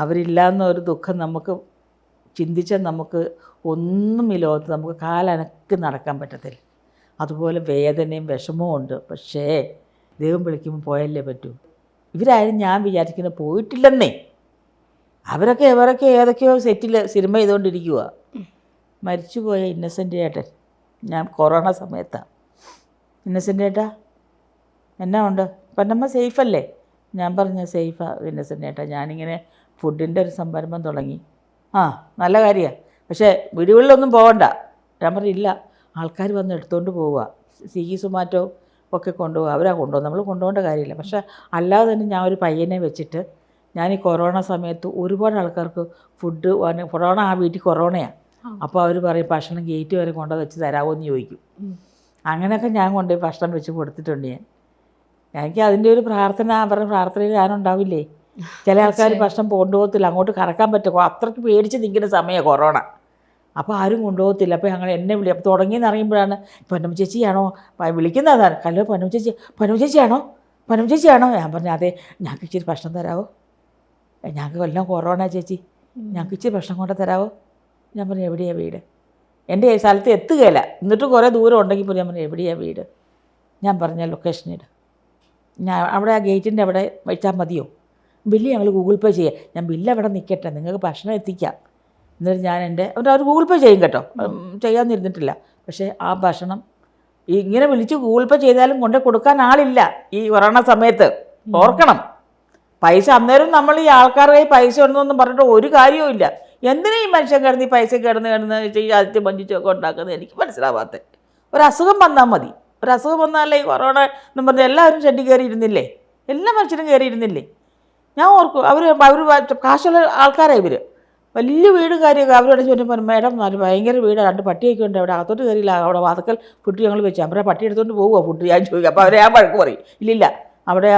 Speaker 1: അവരില്ല എന്നൊരു ദുഃഖം നമുക്ക് ചിന്തിച്ചാൽ നമുക്ക് ഒന്നും ഈ ലോകത്ത് നമുക്ക് കാലനക്ക് നടക്കാൻ പറ്റത്തില്ല. അതുപോലെ വേദനയും വിഷമവും ഉണ്ട്. പക്ഷേ ദൈവം വിളിക്കുമ്പോൾ പോയല്ലേ പറ്റൂ. ഇവരാരും ഞാൻ വിചാരിക്കുന്നത് പോയിട്ടില്ലെന്നേ. അവരൊക്കെ ഏതൊക്കെയോ സെറ്റിൽ സിനിമ ചെയ്തുകൊണ്ടിരിക്കുക. മരിച്ചുപോയ ഇന്നസെൻ്റ് ചേട്ടൻ, ഞാൻ കൊറോണ സമയത്താണ്. ഇന്നസെൻ്റ് ചേട്ടാ എന്നാ ഉണ്ട്, പൊന്നമ്മ സേഫല്ലേ? ഞാൻ പറഞ്ഞ സേഫാ ഇന്നസെൻ്റ് ചേട്ടാ, ഞാനിങ്ങനെ ഫുഡിൻ്റെ ഒരു സംരംഭം തുടങ്ങി. നല്ല കാര്യമാണ്, പക്ഷേ വീടുകളിലൊന്നും പോകണ്ട. ഞാൻ പറഞ്ഞില്ല, ആൾക്കാർ വന്ന് എടുത്തുകൊണ്ട് പോവുക, സ്വിഗ്ഗി സൊമാറ്റോ ഒക്കെ കൊണ്ടുപോകുക, അവരാ കൊണ്ടുപോകും, നമ്മൾ കൊണ്ടുപോകേണ്ട കാര്യമില്ല. പക്ഷേ അല്ലാതെ തന്നെ ഞാൻ ഒരു പയ്യനെ വെച്ചിട്ട് ഞാൻ ഈ കൊറോണ സമയത്ത് ഒരുപാട് ആൾക്കാർക്ക് ഫുഡ്, കൊറോണ ആ വീട്ടിൽ കൊറോണയാണ്. അപ്പോൾ അവർ പറയും ഭക്ഷണം ഗേറ്റ് വരെ കൊണ്ടു വെച്ച് തരാമോ എന്ന് ചോദിക്കും. അങ്ങനെയൊക്കെ ഞാൻ കൊണ്ടുപോയി ഭക്ഷണം വെച്ച് കൊടുത്തിട്ടുണ്ട്. എനിക്ക് അതിൻ്റെ ഒരു പ്രാർത്ഥന, അവരുടെ പ്രാർത്ഥനയിൽ ഞാനുണ്ടാവില്ലേ. ചില ആൾക്കാർ ഭക്ഷണം കൊണ്ടുപോകത്തില്ല, അങ്ങോട്ട് കറക്കാൻ പറ്റുമോ, അത്രയ്ക്ക് പേടിച്ച് നിൽക്കുന്ന സമയമാണ് കൊറോണ. അപ്പോൾ ആരും കൊണ്ടുപോകത്തില്ല. അപ്പോൾ ഞങ്ങൾ എന്നെ അപ്പോൾ തുടങ്ങിയെന്ന് അറിയുമ്പോഴാണ് പൊന്നമ്മ ചേച്ചിയാണോ വിളിക്കുന്നതാണ്. ഹലോ പൊന്നമ്മ ചേച്ചിയാണോ? ഞാൻ പറഞ്ഞു അതെ, ഞങ്ങൾക്ക് ഇച്ചിരി ഭക്ഷണം തരാമോ, ഞങ്ങൾക്ക് കൊല്ലം കൊറോണ ചേച്ചി, ഞങ്ങൾക്ക് ഇച്ചിരി ഭക്ഷണം കൊണ്ട് തരാമോ? ഞാൻ പറഞ്ഞു എവിടെയാണ് വീട്, എൻ്റെ സ്ഥലത്ത് എത്തുകയില്ല, എന്നിട്ടും കുറേ ദൂരം ഉണ്ടെങ്കിൽ പോലും ഞാൻ പറഞ്ഞു എവിടെയാണ് വീട്? ഞാൻ പറഞ്ഞ ലൊക്കേഷനിൽ ഞാൻ അവിടെ ആ ഗേറ്റിൻ്റെ അവിടെ വെച്ചാൽ മതിയോ? ബില്ല് ഞങ്ങൾ ഗൂഗിൾ പേ ചെയ്യാം. ഞാൻ ബില്ല് അവിടെ നിൽക്കട്ടെ, നിങ്ങൾക്ക് ഭക്ഷണം എത്തിക്കാം. എന്നിട്ട് ഞാൻ അവർ ഗൂഗിൾ പേ ചെയ്യും കേട്ടോ, ചെയ്യാമെന്നിരുന്നിട്ടില്ല. പക്ഷേ ആ ഭക്ഷണം ഇങ്ങനെ വിളിച്ച് ഗൂഗിൾ പേ ചെയ്താലും കൊണ്ട് കൊടുക്കാൻ ആളില്ല ഈ കൊറോണ സമയത്ത്. ഓർക്കണം, പൈസ അന്നേരം നമ്മൾ ഈ ആൾക്കാരുടെ പൈസ ഉണ്ടെന്നൊന്നും പറഞ്ഞിട്ട് ഒരു കാര്യവും ഇല്ല. എന്തിനാ ഈ മനുഷ്യൻ കിടന്ന് ഈ പൈസ കിടന്ന് ആദ്യത്തെ വഞ്ചിച്ചൊക്കെ ഉണ്ടാക്കുന്നത് എനിക്ക് മനസ്സിലാവാത്ത. ഒരസുഖം വന്നാൽ മതി, ഒരസുഖം വന്നാലേ ഈ കൊറോണ എന്ന് പറഞ്ഞാൽ എല്ലാവരും ഷെഡി കയറിയിരുന്നില്ലേ, എല്ലാ മനുഷ്യരും കയറിയിരുന്നില്ലേ. ഞാൻ ഓർക്കും അവർ കാശുള്ള ആൾക്കാരാണ് ഇവർ, വലിയ വീടും കാര്യമൊക്കെ. അവരോട് ചോദിച്ചപ്പോൾ മേഡം നല്ല ഭയങ്കര വീടാണ്, 2 പട്ടിയൊക്കെ ഉണ്ട്, അവിടെ അകത്തോട്ട് കയറിയില്ല, അവിടെ വാതക്കൽ ഫുഡ് ഞങ്ങൾ വെച്ചു. അവരെ പട്ടി എടുത്തുകൊണ്ട് പോകുമോ ഫുഡ് ഞാൻ ചോദിക്കും. അപ്പോൾ അവരെ ഞാൻ വഴക്ക് പറയും, ഇല്ലില്ല അവിടെ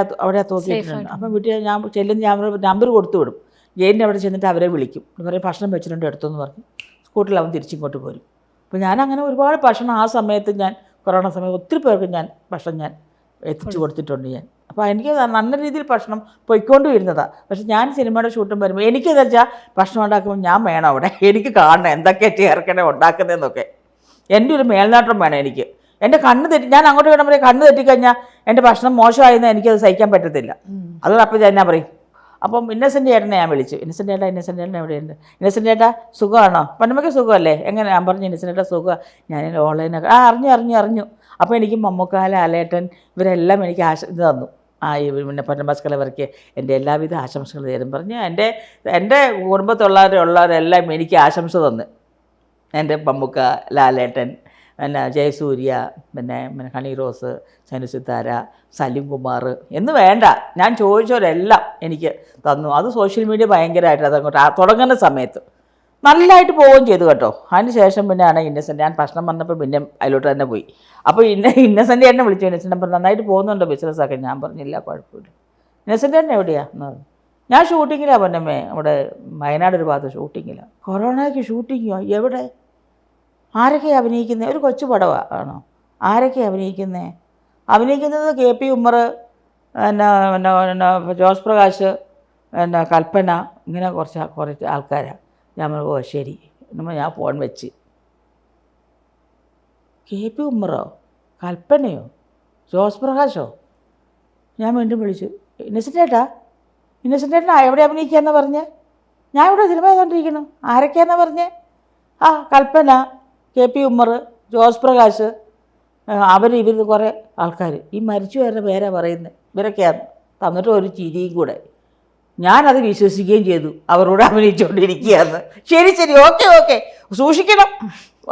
Speaker 1: തോക്കിയിട്ടുണ്ട്. അപ്പം വീട്ടിൽ ഞാൻ ചെല്ലുന്ന ഞാൻ നമ്പർ കൊടുത്തു വിടും. ഗേറ്റിൻ്റെ അവിടെ ചെന്നിട്ട് അവരെ വിളിക്കും, പറയും ഭക്ഷണം വെച്ചിട്ടുണ്ട് എടുത്തെന്ന് പറഞ്ഞ് സ്കൂട്ടിലാവും തിരിച്ചിങ്ങോട്ട് പോരും. അപ്പോൾ ഞാനങ്ങനെ ഒരുപാട് ഭക്ഷണം ആ സമയത്ത് ഞാൻ കൊറോണ സമയത്ത് ഒത്തിരി പേർക്ക് ഞാൻ ഭക്ഷണം ഞാൻ എത്തിച്ചു കൊടുത്തിട്ടുണ്ട് ഞാൻ. അപ്പോൾ എനിക്ക് നല്ല രീതിയിൽ ഭക്ഷണം പൊയ്ക്കൊണ്ടു വരുന്നതാണ്. പക്ഷെ ഞാൻ സിനിമയുടെ ഷൂട്ടും വരുമ്പോൾ എനിക്കെന്ന് വെച്ചാൽ ഭക്ഷണം ഉണ്ടാക്കുമ്പോൾ ഞാൻ വേണം അവിടെ, എനിക്ക് കാണണം എന്തൊക്കെ ചേർക്കണേ ഉണ്ടാക്കുന്നതെന്നൊക്കെ. എൻ്റെ ഒരു മേൽനാട്ടം വേണം എനിക്ക്. എൻ്റെ കണ്ണ് തെറ്റി, ഞാൻ അങ്ങോട്ട് കിടമ്പോൾ കണ്ണ് തെറ്റിക്കഴിഞ്ഞാൽ എൻ്റെ ഭക്ഷണം മോശമായെന്ന് എനിക്കത് സഹിക്കാൻ പറ്റത്തില്ല. അത് അപ്പോൾ ഞാൻ പറയും. അപ്പം ഇന്നസെൻ്റ് ചേട്ടനെ ഞാൻ വിളിച്ചു, ഇന്നസെൻ്റ് ചേട്ടൻ എവിടെയുണ്ട്? ഇന്നസെൻ്റ് ചേട്ടാ സുഖമാണോ? പൊന്നമ്മയ്ക്ക് സുഖമല്ലേ? എങ്ങനെ? ഞാൻ പറഞ്ഞു ഇന്നസെൻ്റ് ചേട്ടാ സുഖമാണ്, ഞാൻ ഓൺലൈനൊക്കെ അറിഞ്ഞു. അപ്പോൾ എനിക്ക് മമ്മൂക്ക, ലാലേട്ടൻ ഇവരെല്ലാം എനിക്ക് ഇത് തന്നു. പിന്നെ പൊന്നമ്മസ്കലവർക്ക് എൻ്റെ എല്ലാവിധ ആശംസകൾ തരും പറഞ്ഞ് എൻ്റെ കുടുംബത്തുള്ളവരെല്ലാം എനിക്ക് ആശംസ തന്നു. എൻ്റെ മമ്മൂക്ക, ലാലേട്ടൻ, പിന്നെ ജയസൂര്യ, പിന്നെ ഹണി റോസ്, സനുസിത്താര, സലിം കുമാർ എന്ന് വേണ്ട, ഞാൻ ചോദിച്ചവരെല്ലാം എനിക്ക് തന്നു. അത് സോഷ്യൽ മീഡിയ ഭയങ്കരമായിട്ട് അതങ്ങോട്ട് തുടങ്ങുന്ന സമയത്ത് നല്ലതായിട്ട് പോവുകയും ചെയ്തു കേട്ടോ. അതിന് ശേഷം പിന്നെയാണ് ഇന്നസെൻ്റ്, ഞാൻ ഭക്ഷണം വന്നപ്പോൾ പിന്നെ അതിലോട്ട് തന്നെ പോയി. അപ്പോൾ ഇന്നസെൻ്റ് എന്നെ വിളിച്ചു. ഇന്നസെൻ്റ് പറഞ്ഞു നന്നായിട്ട് പോകുന്നുണ്ടോ ബിസിനസ്സൊക്കെ? ഞാൻ പറഞ്ഞില്ല, കുഴപ്പമില്ല. ഇന്നസെൻ്റ് തന്നെ എവിടെയാന്ന് പറഞ്ഞു. ഞാൻ ഷൂട്ടിങ്ങിലാണ് പൊന്നമ്മേ, അവിടെ വയനാട് ഒരു ഭാഗത്ത് ഷൂട്ടിങ്ങിലാണ്. കൊറോണയ്ക്ക് ഷൂട്ടിങ്ങോ? എവിടെ? ആരൊക്കെയാണ് അഭിനയിക്കുന്നത്? ഒരു കൊച്ചു പടമാണ് ആണോ? ആരൊക്കെയാണ് അഭിനയിക്കുന്നത്? KP ഉമ്മർ, ജോസ് പ്രകാശ്, കൽപ്പന, ഇങ്ങനെ കുറച്ച് ആൾക്കാരാണ്. ഞാൻ പറഞ്ഞു ഓ ശരി. ഞാൻ ഫോൺ വെച്ച് KP ഉമ്മറോ, കൽപ്പനയോ, ജോസ് പ്രകാശോ? ഞാൻ വീണ്ടും വിളിച്ചു, ഇന്നസെൻ്റ് ഏട്ടാ എവിടെ അഭിനയിക്കാന്നാ പറഞ്ഞേ? ഞാൻ ഇവിടെ സിനിമ ചെയ്തുകൊണ്ടിരിക്കണം. ആരൊക്കെയാന്നാ പറഞ്ഞേ? കൽപ്പന, KP ഉമ്മർ, ജോസ് പ്രകാശ്, ഇവർ കുറേ ആൾക്കാർ. ഈ മരിച്ചു വരുന്ന പേരാ പറയുന്നത്. ഇവരൊക്കെയാണ് തന്നിട്ട് ഒരു ചിരിയും കൂടെ. ഞാനത് വിശ്വസിക്കുകയും ചെയ്തു, അവരോട് അഭിനയിച്ചുകൊണ്ടിരിക്കുകയാണ്. ശരി ഓക്കെ സൂക്ഷിക്കണം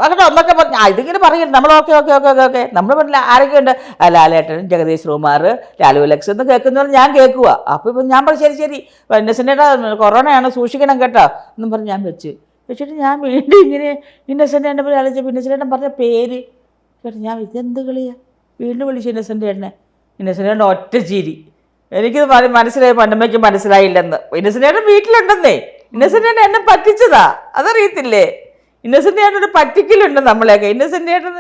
Speaker 1: അങ്ങനെ ഒന്നൊക്കെ പറഞ്ഞു. ഇതിങ്ങനെ പറയണം നമ്മൾ. ഓക്കെ നമ്മൾ പറഞ്ഞില്ല ആരൊക്കെയുണ്ട്? ലാലേട്ടൻ, ജഗദീഷ് ശ്രീകുമാർ, ലാലു ലക്സ് എന്ന് കേൾക്കുന്നവർ ഞാൻ കേൾക്കുക. അപ്പോൾ ഇപ്പം ഞാൻ പറഞ്ഞു ശരി ഇന്നസെൻ്റേട്ടാ കൊറോണയാണ് സൂക്ഷിക്കണം കേട്ടോ എന്നും പറഞ്ഞ് ഞാൻ വെച്ചിട്ട് ഞാൻ വീണ്ടും ഇങ്ങനെ ഇന്നസെൻ്റ് എന്നെ പോലെ ആലോചിച്ചപ്പോൾ ഇന്നസെൻ്റേട്ടൻ പറഞ്ഞ പേര് കേട്ടോ. ഞാൻ ഇതെന്ത് കളിയാ? വീണ്ടും വിളിച്ചു ഇന്നസെൻ്റേട്ടൻ ഒറ്റ ചിരി. എനിക്കിത് മനസ്സിലായി, പണ്ടമ്മയ്ക്ക് മനസ്സിലായില്ലെന്ന്. ഇന്നസെൻ്റേട്ടൻ വീട്ടിലുണ്ടെന്നേ. ഇന്നസെൻ്റേട്ടൻ എന്നെ പറ്റിച്ചതാ, അതറിയത്തില്ലേ? ഇന്നസെൻ്റേട്ടനൊരു പറ്റിക്കലുണ്ട് നമ്മളെയൊക്കെ. ഇന്നസെൻ്റേട്ടൻ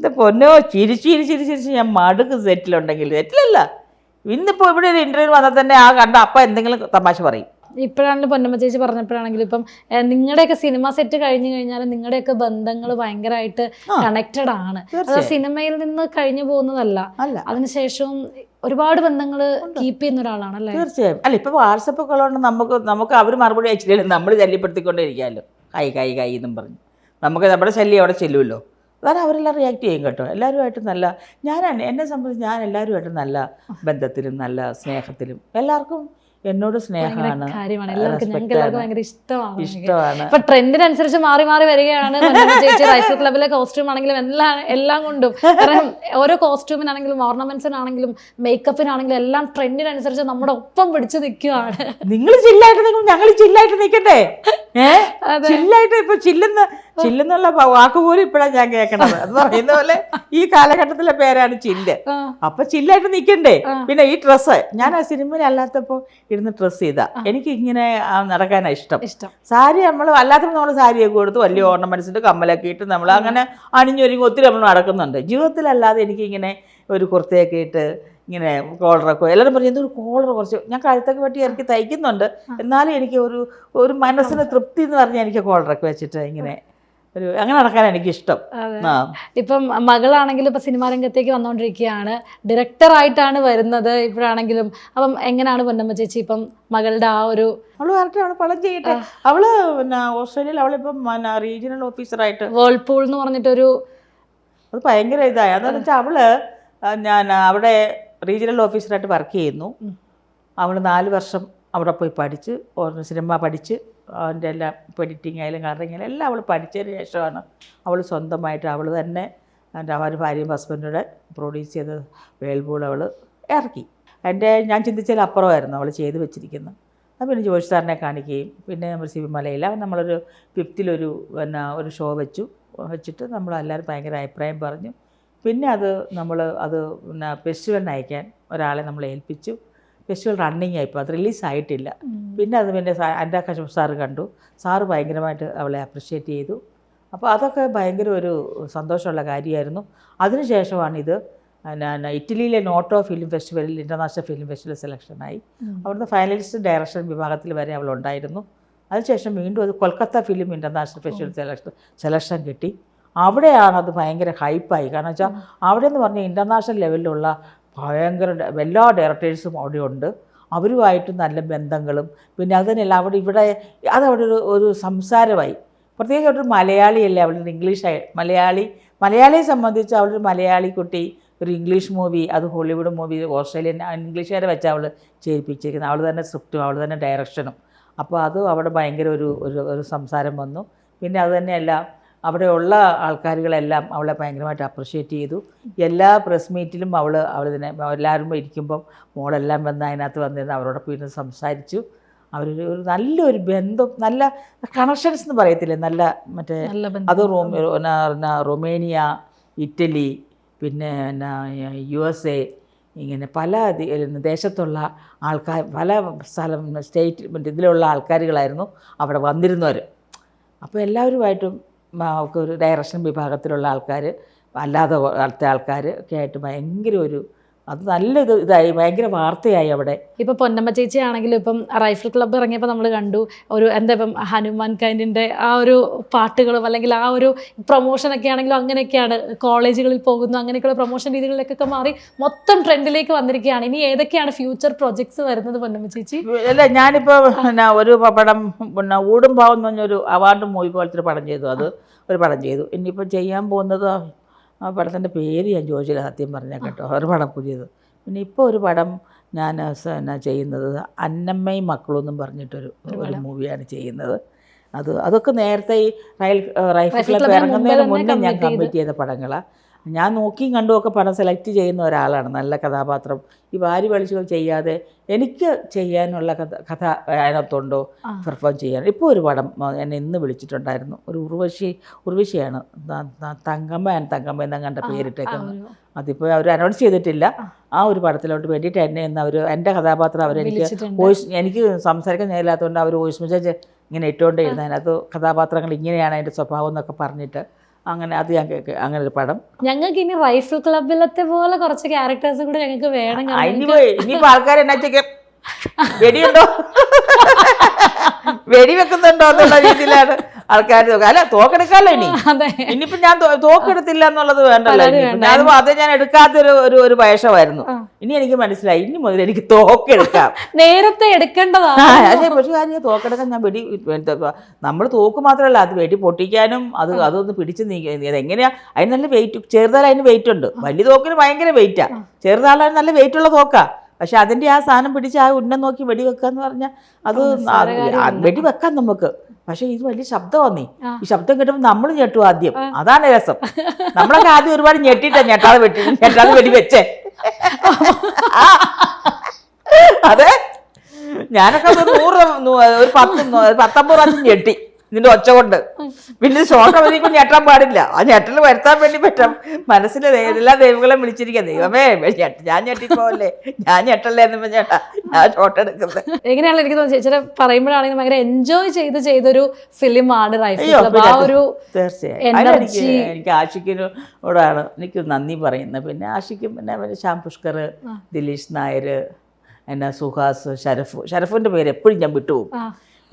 Speaker 1: എന്താ പൊന്നോ, ചിരിച്ച് ഞാൻ മടുക്ക്. സെറ്റിലല്ല. ഇന്നിപ്പോൾ ഇവിടെ ഒരു ഇൻ്റർവ്യൂ വന്നാൽ തന്നെ കണ്ട അപ്പം എന്തെങ്കിലും തമാശ പറയും.
Speaker 2: ഇപ്പോഴാണെങ്കിലും പൊന്നമ്മ ചേച്ചി പറഞ്ഞപ്പോഴാണെങ്കിലും ഇപ്പം നിങ്ങളുടെയൊക്കെ സിനിമ സെറ്റ് കഴിഞ്ഞു കഴിഞ്ഞാൽ നിങ്ങളുടെയൊക്കെ ബന്ധങ്ങൾ ഭയങ്കരമായിട്ട് കണക്റ്റഡ് ആണ്. അത് സിനിമയിൽ നിന്ന് കഴിഞ്ഞു പോകുന്നതല്ല, അതിനുശേഷവും ഒരുപാട് ബന്ധങ്ങൾ കീപ്പ് ചെയ്യുന്ന ഒരാളാണല്ലേ?
Speaker 1: തീർച്ചയായും. അല്ല ഇപ്പോൾ വാട്സപ്പൊക്കെ ഉള്ളതുകൊണ്ട് നമുക്ക് അവർ മറുപടി അയച്ചില്ല, നമ്മൾ ശല്യപ്പെടുത്തിക്കൊണ്ടിരിക്കാമല്ലോ. കൈ എന്നും പറഞ്ഞു നമുക്ക് നമ്മുടെ ശല്യം അവിടെ ചെല്ലുമല്ലോ. അതാണ് അവരെല്ലാം റിയാക്ട് ചെയ്യും കേട്ടോ. എല്ലാവരുമായിട്ടും നല്ല, എന്നെ സംബന്ധിച്ച് ഞാൻ എല്ലാവരുമായിട്ടും നല്ല ബന്ധത്തിലും നല്ല സ്നേഹത്തിലും. എല്ലാവർക്കും എന്നോട് സ്നേഹമാണ്,
Speaker 2: ഇഷ്ടമാണ്. ഇപ്പൊ ട്രെൻഡിനനുസരിച്ച് മാറി വരികയാണ് ചേച്ചി. റൈഫിൾ ക്ലബിലെ കോസ്റ്റ്യൂം ആണെങ്കിലും എല്ലാം കൊണ്ടും, കാരണം ഓരോ കോസ്റ്റ്യൂമിനാണെങ്കിലും ഓർണമെന്റ്സിനാണെങ്കിലും മേക്കപ്പിനാണെങ്കിലും എല്ലാം ട്രെൻഡിനനുസരിച്ച് നമ്മുടെ ഒപ്പം പിടിച്ചു നിൽക്കുകയാണ്.
Speaker 1: നിങ്ങൾ ചില്ലായിട്ട് നിങ്ങൾ, ഞങ്ങൾ ചില്ലായിട്ട് നിൽക്കട്ടെ. ചില്ലായിട്ട് ഇപ്പൊ ചില്ലെന്നുള്ള വാക്ക് പോലും ഇപ്പോഴാണ് ഞാൻ കേൾക്കണത്. അത് പറയുന്ന പോലെ ഈ കാലഘട്ടത്തിലെ പേരാണ് ചില്ല്. അപ്പൊ ചില്ലായിട്ട് നിൽക്കണ്ടേ? പിന്നെ ഈ ഡ്രസ്സ് ഞാൻ ആ സിനിമയിൽ അല്ലാത്തപ്പോ ഇരുന്ന് ഡ്രസ്സ് ചെയ്താ എനിക്ക് ഇങ്ങനെ നടക്കാനാണ് ഇഷ്ടം. സാരി നമ്മൾ അല്ലാത്തപ്പോൾ നമ്മൾ സാരിയൊക്കെ കൊടുത്ത് വലിയ ഓർണമെന്റ്സിട്ട് കമ്മലൊക്കെ ഇട്ട് നമ്മൾ അങ്ങനെ അണിഞ്ഞൊരുങ്ങി ഒത്തിരി നമ്മൾ നടക്കുന്നുണ്ട്. ജീവിതത്തിലല്ലാതെ എനിക്കിങ്ങനെ ഒരു കുർത്തയൊക്കെ ഇട്ട് ഇങ്ങനെ കോളറൊക്കെ എല്ലാവരും പറഞ്ഞു എന്തൊരു കോളർ കുറച്ച് ഞാൻ കഴുത്തൊക്കെ വെട്ടി എനിക്ക് തയ്ക്കുന്നുണ്ട്, എന്നാലും എനിക്ക് ഒരു മനസ്സിന് തൃപ്തി എന്ന് പറഞ്ഞാൽ എനിക്ക് കോളറൊക്കെ വെച്ചിട്ട് ഇങ്ങനെ അങ്ങനെ നടക്കാൻ എനിക്കിഷ്ടം.
Speaker 2: ഇപ്പം മകളാണെങ്കിലും ഇപ്പം സിനിമാ രംഗത്തേക്ക് വന്നുകൊണ്ടിരിക്കുകയാണ്, ഡയറക്ടറായിട്ടാണ് വരുന്നത് ഇപ്പോഴാണെങ്കിലും. അപ്പം എങ്ങനെയാണ് പൊന്നമ്മ ചേച്ചി ഇപ്പം മകളുടെ ആ ഒരു
Speaker 1: അവള് വരട്ടെ, അവള് പണം ചെയ്യട്ടെ. അവള് ഓസ്ട്രേലിയയിൽ അവളിപ്പം റീജിയണൽ ഓഫീസറായിട്ട്
Speaker 2: വേൾപൂൾ എന്ന് പറഞ്ഞിട്ടൊരു
Speaker 1: അത് ഭയങ്കര ഇതായി. അതെന്ന് വെച്ചാൽ അവള് ഞാൻ അവിടെ റീജിയണൽ ഓഫീസറായിട്ട് വർക്ക് ചെയ്യുന്നു. അവൾ 4 വർഷം അവിടെ പോയി പഠിച്ച് സിനിമ പഠിച്ച് അതിൻ്റെ എല്ലാം എഡിറ്റിംഗ് ആയാലും കളറിങ് ആയാലും എല്ലാം അവൾ പഠിച്ചതിന് ശേഷമാണ് അവൾ സ്വന്തമായിട്ട് അവൾ തന്നെ അവർ ഭാര്യയും ഹസ്ബൻഡോടെ പ്രൊഡ്യൂസ് ചെയ്ത് വേൾപൂൾ അവൾ ഇറക്കി. ഞാൻ ചിന്തിച്ചതിൽ അപ്പുറമായിരുന്നു അവൾ ചെയ്ത് വെച്ചിരിക്കുന്നത്. അത് പിന്നെ ജോഷി സാറിനെ കാണിക്കുകയും പിന്നെ നമ്മൾ CB മലയിൽ നമ്മളൊരു 5th ഒരു ഷോ വെച്ചിട്ട് നമ്മളെല്ലാവരും ഭയങ്കര അഭിപ്രായം പറഞ്ഞു. പിന്നെ നമ്മൾ ഫെസ്റ്റിവലിന് അയക്കാൻ ഒരാളെ നമ്മൾ ഏൽപ്പിച്ചു. ഫെസ്റ്റിവൽ റണ്ണിങ് ആയിപ്പോൾ അത് റിലീസായിട്ടില്ല. പിന്നെ പിന്നെ എൻ്റെ കശ്യപ് സാറ് കണ്ടു. സാറ് ഭയങ്കരമായിട്ട് അവളെ അപ്രിഷ്യേറ്റ് ചെയ്തു. അപ്പോൾ അതൊക്കെ ഭയങ്കര ഒരു സന്തോഷമുള്ള കാര്യമായിരുന്നു. അതിനുശേഷമാണ് ഇറ്റലിയിലെ നോട്ടോ ഫിലിം ഫെസ്റ്റിവലിൽ ഇൻ്റർനാഷണൽ ഫിലിം ഫെസ്റ്റിവൽ സെലക്ഷനായി. അവിടുന്ന് ഫൈനലിസ്റ്റ് ഡയറക്ഷൻ വിഭാഗത്തിൽ വരെ അവളുണ്ടായിരുന്നു. അതിനുശേഷം വീണ്ടും അത് Kolkata film international festival selection കിട്ടി. അവിടെയാണ് അത് ഭയങ്കര ഹൈപ്പായി. കാരണം വെച്ചാൽ അവിടെ എന്ന് പറഞ്ഞാൽ ഇൻ്റർനാഷണൽ ലെവലിലുള്ള ഭയങ്കര എല്ലാ ഡയറക്ടേഴ്സും അവിടെ ഉണ്ട്. അവരുമായിട്ട് നല്ല ബന്ധങ്ങളും പിന്നെ അതിനെല്ലാം അവിടെ ഒരു സംസാരമായി. പ്രത്യേകിച്ച് അവിടെ ഒരു മലയാളിയല്ലേ, അവിടെ ഒരു ഇംഗ്ലീഷായി മലയാളിയെ സംബന്ധിച്ച് അവളൊരു മലയാളി കുട്ടി ഒരു ഇംഗ്ലീഷ് മൂവി, അത് ഹോളിവുഡ് മൂവി ഓസ്ട്രേലിയൻ ഇംഗ്ലീഷുകാരെ വെച്ച് അവൾ ചെയ്യിപ്പിച്ചിരിക്കുന്നത്. അവൾ തന്നെ സ്ക്രിപ്റ്റും അവൾ തന്നെ ഡയറക്ഷനും. അപ്പോൾ അത് അവിടെ ഭയങ്കര ഒരു സംസാരം വന്നു. പിന്നെ അത് തന്നെയല്ല അവിടെയുള്ള ആൾക്കാരുകളെല്ലാം അവളെ ഭയങ്കരമായിട്ട് അപ്രിഷ്യേറ്റ് ചെയ്തു. എല്ലാ പ്രസ് മീറ്റിലും അവൾ ഇതിനെ എല്ലാവരും ഇരിക്കുമ്പം മോളെല്ലാം വന്ന് അതിനകത്ത് വന്നിരുന്ന് അവരോടൊപ്പം ഇരുന്ന് സംസാരിച്ചു. ഒരു നല്ലൊരു ബന്ധം, നല്ല കണക്ഷൻസ് എന്ന് പറയത്തില്ലേ, നല്ല മറ്റേ അത് റൊമേനിയ, ഇറ്റലി, പിന്നെ USA, ഇങ്ങനെ പല ദേശത്തുള്ള ആൾക്കാർ, പല സ്ഥലം സ്റ്റേറ്റ് ഇതിലുള്ള ആൾക്കാരുകളായിരുന്നു അവിടെ വന്നിരുന്നവർ. അപ്പോൾ എല്ലാവരുമായിട്ടും ഒരു ഡയറക്ഷൻ വിഭാഗത്തിലുള്ള ആൾക്കാർ, അല്ലാതെ ആൾക്കാർ ഒക്കെ ആയിട്ട് ഭയങ്കര അത് നല്ല ഇതായി, ഭയങ്കര വാർത്തയായി അവിടെ.
Speaker 2: ഇപ്പം പൊന്നമ്മ ചേച്ചി ആണെങ്കിലും ഇപ്പം റൈഫിൾ ക്ലബ്ബ് ഇറങ്ങിയപ്പോൾ നമ്മൾ കണ്ടു ഇപ്പം ഹനുമാൻ കൈൻഡിൻ്റെ ആ ഒരു പാട്ടുകളും അല്ലെങ്കിൽ ആ ഒരു പ്രൊമോഷനൊക്കെ ആണെങ്കിലും അങ്ങനെയൊക്കെയാണ്, കോളേജുകളിൽ പോകുന്നു, അങ്ങനെയൊക്കെയുള്ള പ്രൊമോഷൻ രീതികളിലേക്കൊക്കെ മാറി മൊത്തം ട്രെൻഡിലേക്ക് വന്നിരിക്കുകയാണ്. ഇനി ഏതൊക്കെയാണ് ഫ്യൂച്ചർ പ്രൊജക്ട്സ് വരുന്നത് പൊന്നമ്മ ചേച്ചി?
Speaker 1: അല്ല, ഞാനിപ്പോൾ ഒരു പടം ഊടും പാവം എന്ന് പറഞ്ഞൊരു അവാർഡ് മൂവി പോലത്തെ ഒരു പടം ചെയ്തു, അത് ഒരു പടം ചെയ്തു. ഇനിയിപ്പോൾ ചെയ്യാൻ പോകുന്നത് ആ പടത്തിൻ്റെ പേര് ഞാൻ ചോദിച്ചില്ല സത്യം പറഞ്ഞാൽ കേട്ടോ, ഒരു പടം പുതിയത്. പിന്നെ ഇപ്പോൾ ഒരു പടം ഞാൻ ചെയ്യുന്നത് അന്നമ്മയും മക്കളും എന്നും പറഞ്ഞിട്ടൊരു മൂവിയാണ് ചെയ്യുന്നത്. അതൊക്കെ നേരത്തെ ഈ റൈഫിൾ ക്ലബ്ബ് ഇറങ്ങുന്നതിന് മുന്നേ ഞാൻ കമ്മിറ്റ് ചെയ്ത പടങ്ങളാണ്. ഞാൻ നോക്കിയും കണ്ടുമൊക്കെ പടം സെലക്ട് ചെയ്യുന്ന ഒരാളാണ്, നല്ല കഥാപാത്രം. ഈ വാരി വലിച്ചു ചെയ്യാതെ എനിക്ക് ചെയ്യാനുള്ള കഥ അതിനകത്തുണ്ടോ പെർഫോം ചെയ്യാൻ. ഇപ്പോൾ ഒരു പടം എന്നെ ഇന്ന് വിളിച്ചിട്ടുണ്ടായിരുന്നു, ഒരു ഉർവശിയാണ്, തങ്കമ്മ എന്നങ്ങാണ്ട പേരിട്ടേക്കുന്നത്. അതിപ്പോൾ അവർ അനൗൺസ് ചെയ്തിട്ടില്ല. ആ ഒരു പടത്തിലോട്ട് വേണ്ടിയിട്ട് എന്നെ എൻ്റെ കഥാപാത്രം എനിക്ക് സംസാരിക്കാൻ നേരില്ലാത്തതുകൊണ്ട് അവർ വോയിസ് മെസ്സേജ് ഇങ്ങനെ ഇട്ടുകൊണ്ടേയിരുന്നു. അതിനകത്ത് കഥാപാത്രങ്ങൾ ഇങ്ങനെയാണ് അതിൻ്റെ സ്വഭാവം എന്നൊക്കെ പറഞ്ഞിട്ട് അങ്ങനെ അത് ഞാൻ അങ്ങനെ ഒരു പടം.
Speaker 2: ഞങ്ങൾക്ക് ഇനി റൈഫിൾ ക്ലബിലത്തെ പോലെ കുറച്ച് ക്യാരക്ടേഴ്സും കൂടെ ഞങ്ങൾക്ക് വേണം.
Speaker 1: ഇനിയിപ്പോൾ ആൾക്കാർ എന്നാ വെടിയുണ്ടോ, വെടിവെക്കുന്നുണ്ടോ എന്നുള്ള രീതിയിലാണ് ആൾക്കാർ. അല്ല, തോക്കെടുക്കാമല്ലോ ഇനിയിപ്പോൾ ഞാൻ തോക്കെടുത്തില്ല എന്നുള്ളത് വേണ്ടല്ലോ. അത് ഞാൻ എടുക്കാത്തൊരു ഒരു വയസ്സമായിരുന്നു. ഇനി എനിക്ക് മനസ്സിലായി, ഇനി മുതൽ എനിക്ക് തോക്കെടുക്കാം.
Speaker 2: നേരത്തെ എടുക്കേണ്ടതാണ്.
Speaker 1: അതെ, പക്ഷേ കാര്യം തോക്കെടുക്കാൻ ഞാൻ നമ്മൾ തോക്ക് മാത്രമല്ല, അത് വെടി പൊട്ടിക്കാനും അതൊന്ന് പിടിച്ച് നീക്കുക. അതെങ്ങനെയാ, അതിന് നല്ല വെയിറ്റ്, ചെറുതാൽ അതിന് വെയിറ്റ് ഉണ്ട്. വലിയ തോക്കിന് ഭയങ്കര വെയിറ്റാ, ചെറുതാളാൻ നല്ല വെയിറ്റ് ഉള്ള തോക്കാ. പക്ഷെ അതിൻ്റെ ആ സാധനം പിടിച്ച് ആ ഉന്നം നോക്കി വെടിവെക്കാന്ന് പറഞ്ഞാൽ അത് വെടിവെക്കാം നമുക്ക്. പക്ഷെ ഇത് വലിയ ശബ്ദമാന്നേ, ഈ ശബ്ദം കേട്ടപ്പോൾ നമ്മൾ ഞെട്ടും ആദ്യം. അതാണ് രസം. നമ്മളൊക്കെ ആദ്യം ഒരുപാട് ഞെട്ടാതെ വെടിവെച്ചേ. അതെ, ഞാനൊക്കെ ഒരു 19 പ്രാവശ്യം ഞെട്ടി ഇതിൻ്റെ ഒച്ച കൊണ്ട്. പിന്നെ ഷോക്ക് അവധിക്കും ഞെട്ടാൻ പാടില്ല. ആ ഞെട്ടൽ വരുത്താൻ വേണ്ടി പറ്റും. മനസ്സിൽ എല്ലാ ദൈവങ്ങളെയും വിളിച്ചിരിക്കുക, ദൈവമേ ഞാൻ ഞെട്ടിപ്പോവല്ലേ, ഞാൻ ഞെട്ടല്ലേ എന്ന് പറഞ്ഞേട്ടാ ഞാൻ ഷോട്ട് എടുക്കുന്നത്.
Speaker 2: എങ്ങനെയാണ് എനിക്ക് തോന്നുന്നത്, ചേച്ചിയുടെ പറയുമ്പോഴാണെങ്കിൽ ഭയങ്കര എൻജോയ് ചെയ്തൊരു ഫിലിമാണ് റൈഫിൾ ക്ലബ്ബ്.
Speaker 1: തീർച്ചയായും എനിക്ക് ആഷിക്കിനോടാണ് എനിക്ക് നന്ദി പറയുന്നത്. പിന്നെ ആഷിക്കും പിന്നെ ശ്യാം പുഷ്കർ, ദിലീഷ് നായർ, സുഹാസ്, ഷരഫിൻ്റെ പേര് എപ്പോഴും ഞാൻ വിട്ടുപോകും.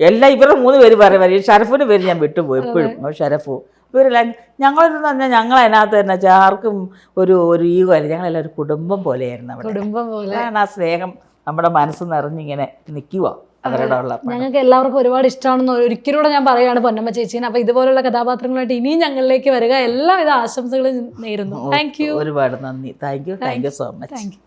Speaker 1: എല്ലാം ഇവരുടെ 3 പേര് പറയും. ഷരഫിൻ്റെ പേര് ഞാൻ വിട്ടുപോയി എപ്പോഴും. ഷരഫു ഇവരെല്ലാം ഞങ്ങളെന്ന് പറഞ്ഞാൽ ഞങ്ങൾ അതിനകത്ത് തന്നെ ആർക്കും ഒരു ഈഗോ അല്ല, ഞങ്ങളെല്ലാം ഒരു കുടുംബം പോലെയായിരുന്നു അവിടെ.
Speaker 2: കുടുംബം പോലെ
Speaker 1: ആ സ്നേഹം നമ്മുടെ മനസ്സ് നിറഞ്ഞിങ്ങനെ നിൽക്കുക അവരുടെ ഉള്ള.
Speaker 2: ഞങ്ങൾക്ക് എല്ലാവർക്കും ഒരുപാട് ഇഷ്ടമാണെന്ന് ഒരിക്കലൂടെ ഞാൻ പറയുകയാണ് പൊന്നമ്മ ചേച്ചീനെ. അപ്പോൾ ഇതുപോലുള്ള കഥാപാത്രങ്ങളായിട്ട് ഇനിയും ഞങ്ങളിലേക്ക് വരിക. എല്ലാവിധ ആശംസകളും നേരുന്നു. താങ്ക് യു,
Speaker 1: ഒരുപാട് നന്ദി. Thank you so much.
Speaker 2: Thank you.